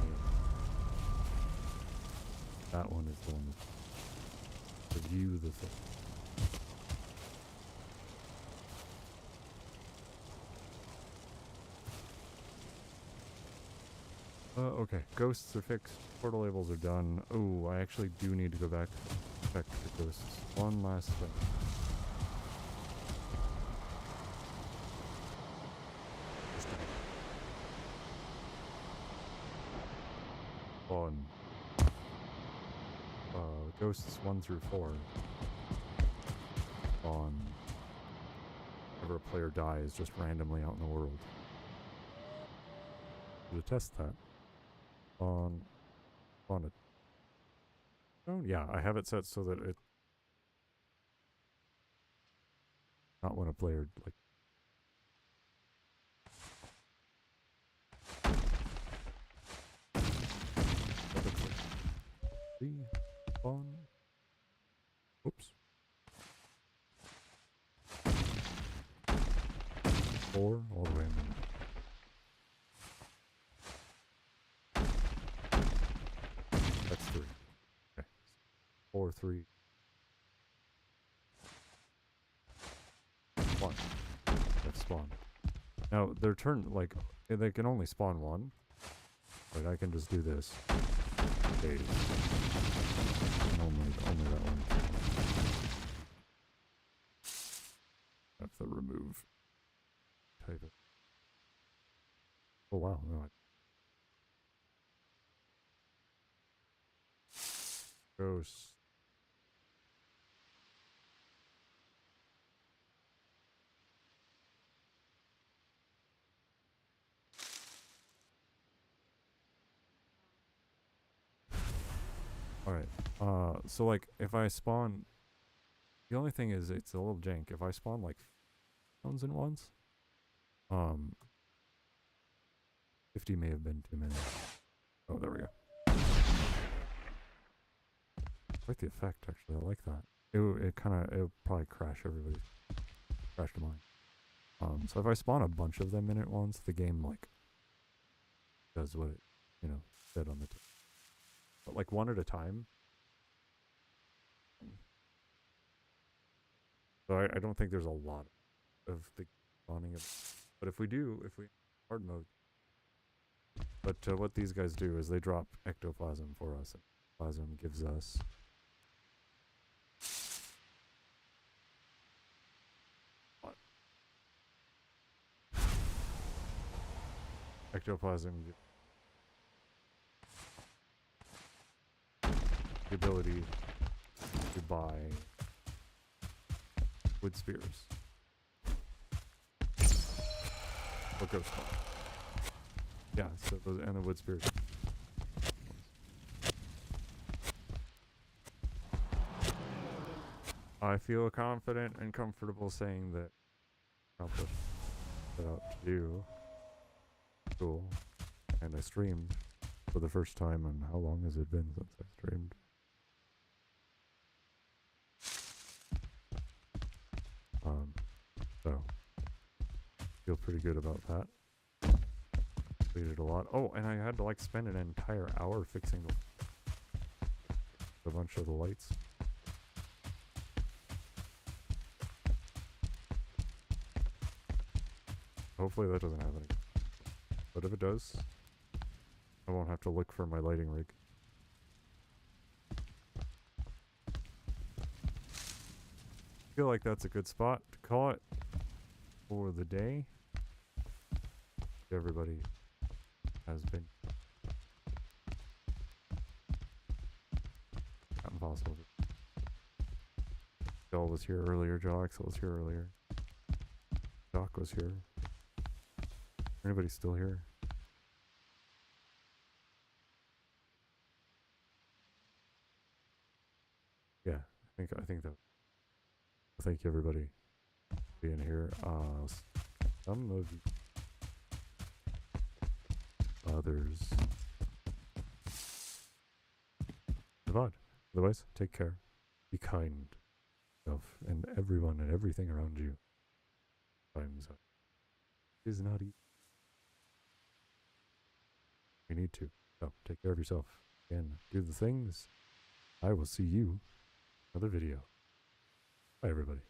Yeah. That one is the one to view the thing. Okay, ghosts are fixed, portal labels are done. Oh, I actually do need to go back and check the ghosts one last thing. On ghosts 1 through 4 on whenever a player dies just randomly out in the world. To test that on it. Oh yeah, I have it set so that Not when a player like. That looks like 3 spawn. Oops. 4 all the way in the middle. That's 3. Okay. 4, 3. 1. That's spawn. Now, their turn, like, they can only spawn 1. But I can just do this. Days. And only that one. Have to remove. Type it. Oh wow, no. Ghost. Alright, so like, if I spawn, the only thing is, it's a little jank. If I spawn like, ones in ones, 50 may have been too many. Oh, there we go. I like the effect, actually, I like that. It'll probably crash everybody. Crash mine. So if I spawn a bunch of them in at once, the game, like, does what it, said on the tip. But like one at a time. So I don't think there's a lot of the spawning of, but if we hard mode. But what these guys do is they drop ectoplasm for us. And plasm gives us what? Ectoplasm the ability to buy wood spears. Or ghost spawn. Yeah, so those and the wood spears. I feel confident and comfortable saying that accomplished set out to do. Cool. And I streamed for the first time, and how long has it been since I streamed? So feel pretty good about that. Completed a lot. Oh, and I had to like spend an entire hour fixing a bunch of the lights. Hopefully that doesn't happen again. But if it does, I won't have to look for my lighting rig. I feel like that's a good spot to call it for the day. Everybody has been impossible. Joel was here earlier. Joe Axel was here earlier. Doc was here. Anybody still here? Yeah, I think that. Thank you everybody for being here. Some of you others. Goodbye. Otherwise, take care. Be kind to yourself and everyone and everything around you. Times is not easy. We need to. So take care of yourself. And do the things. I will see you in another video. Bye everybody.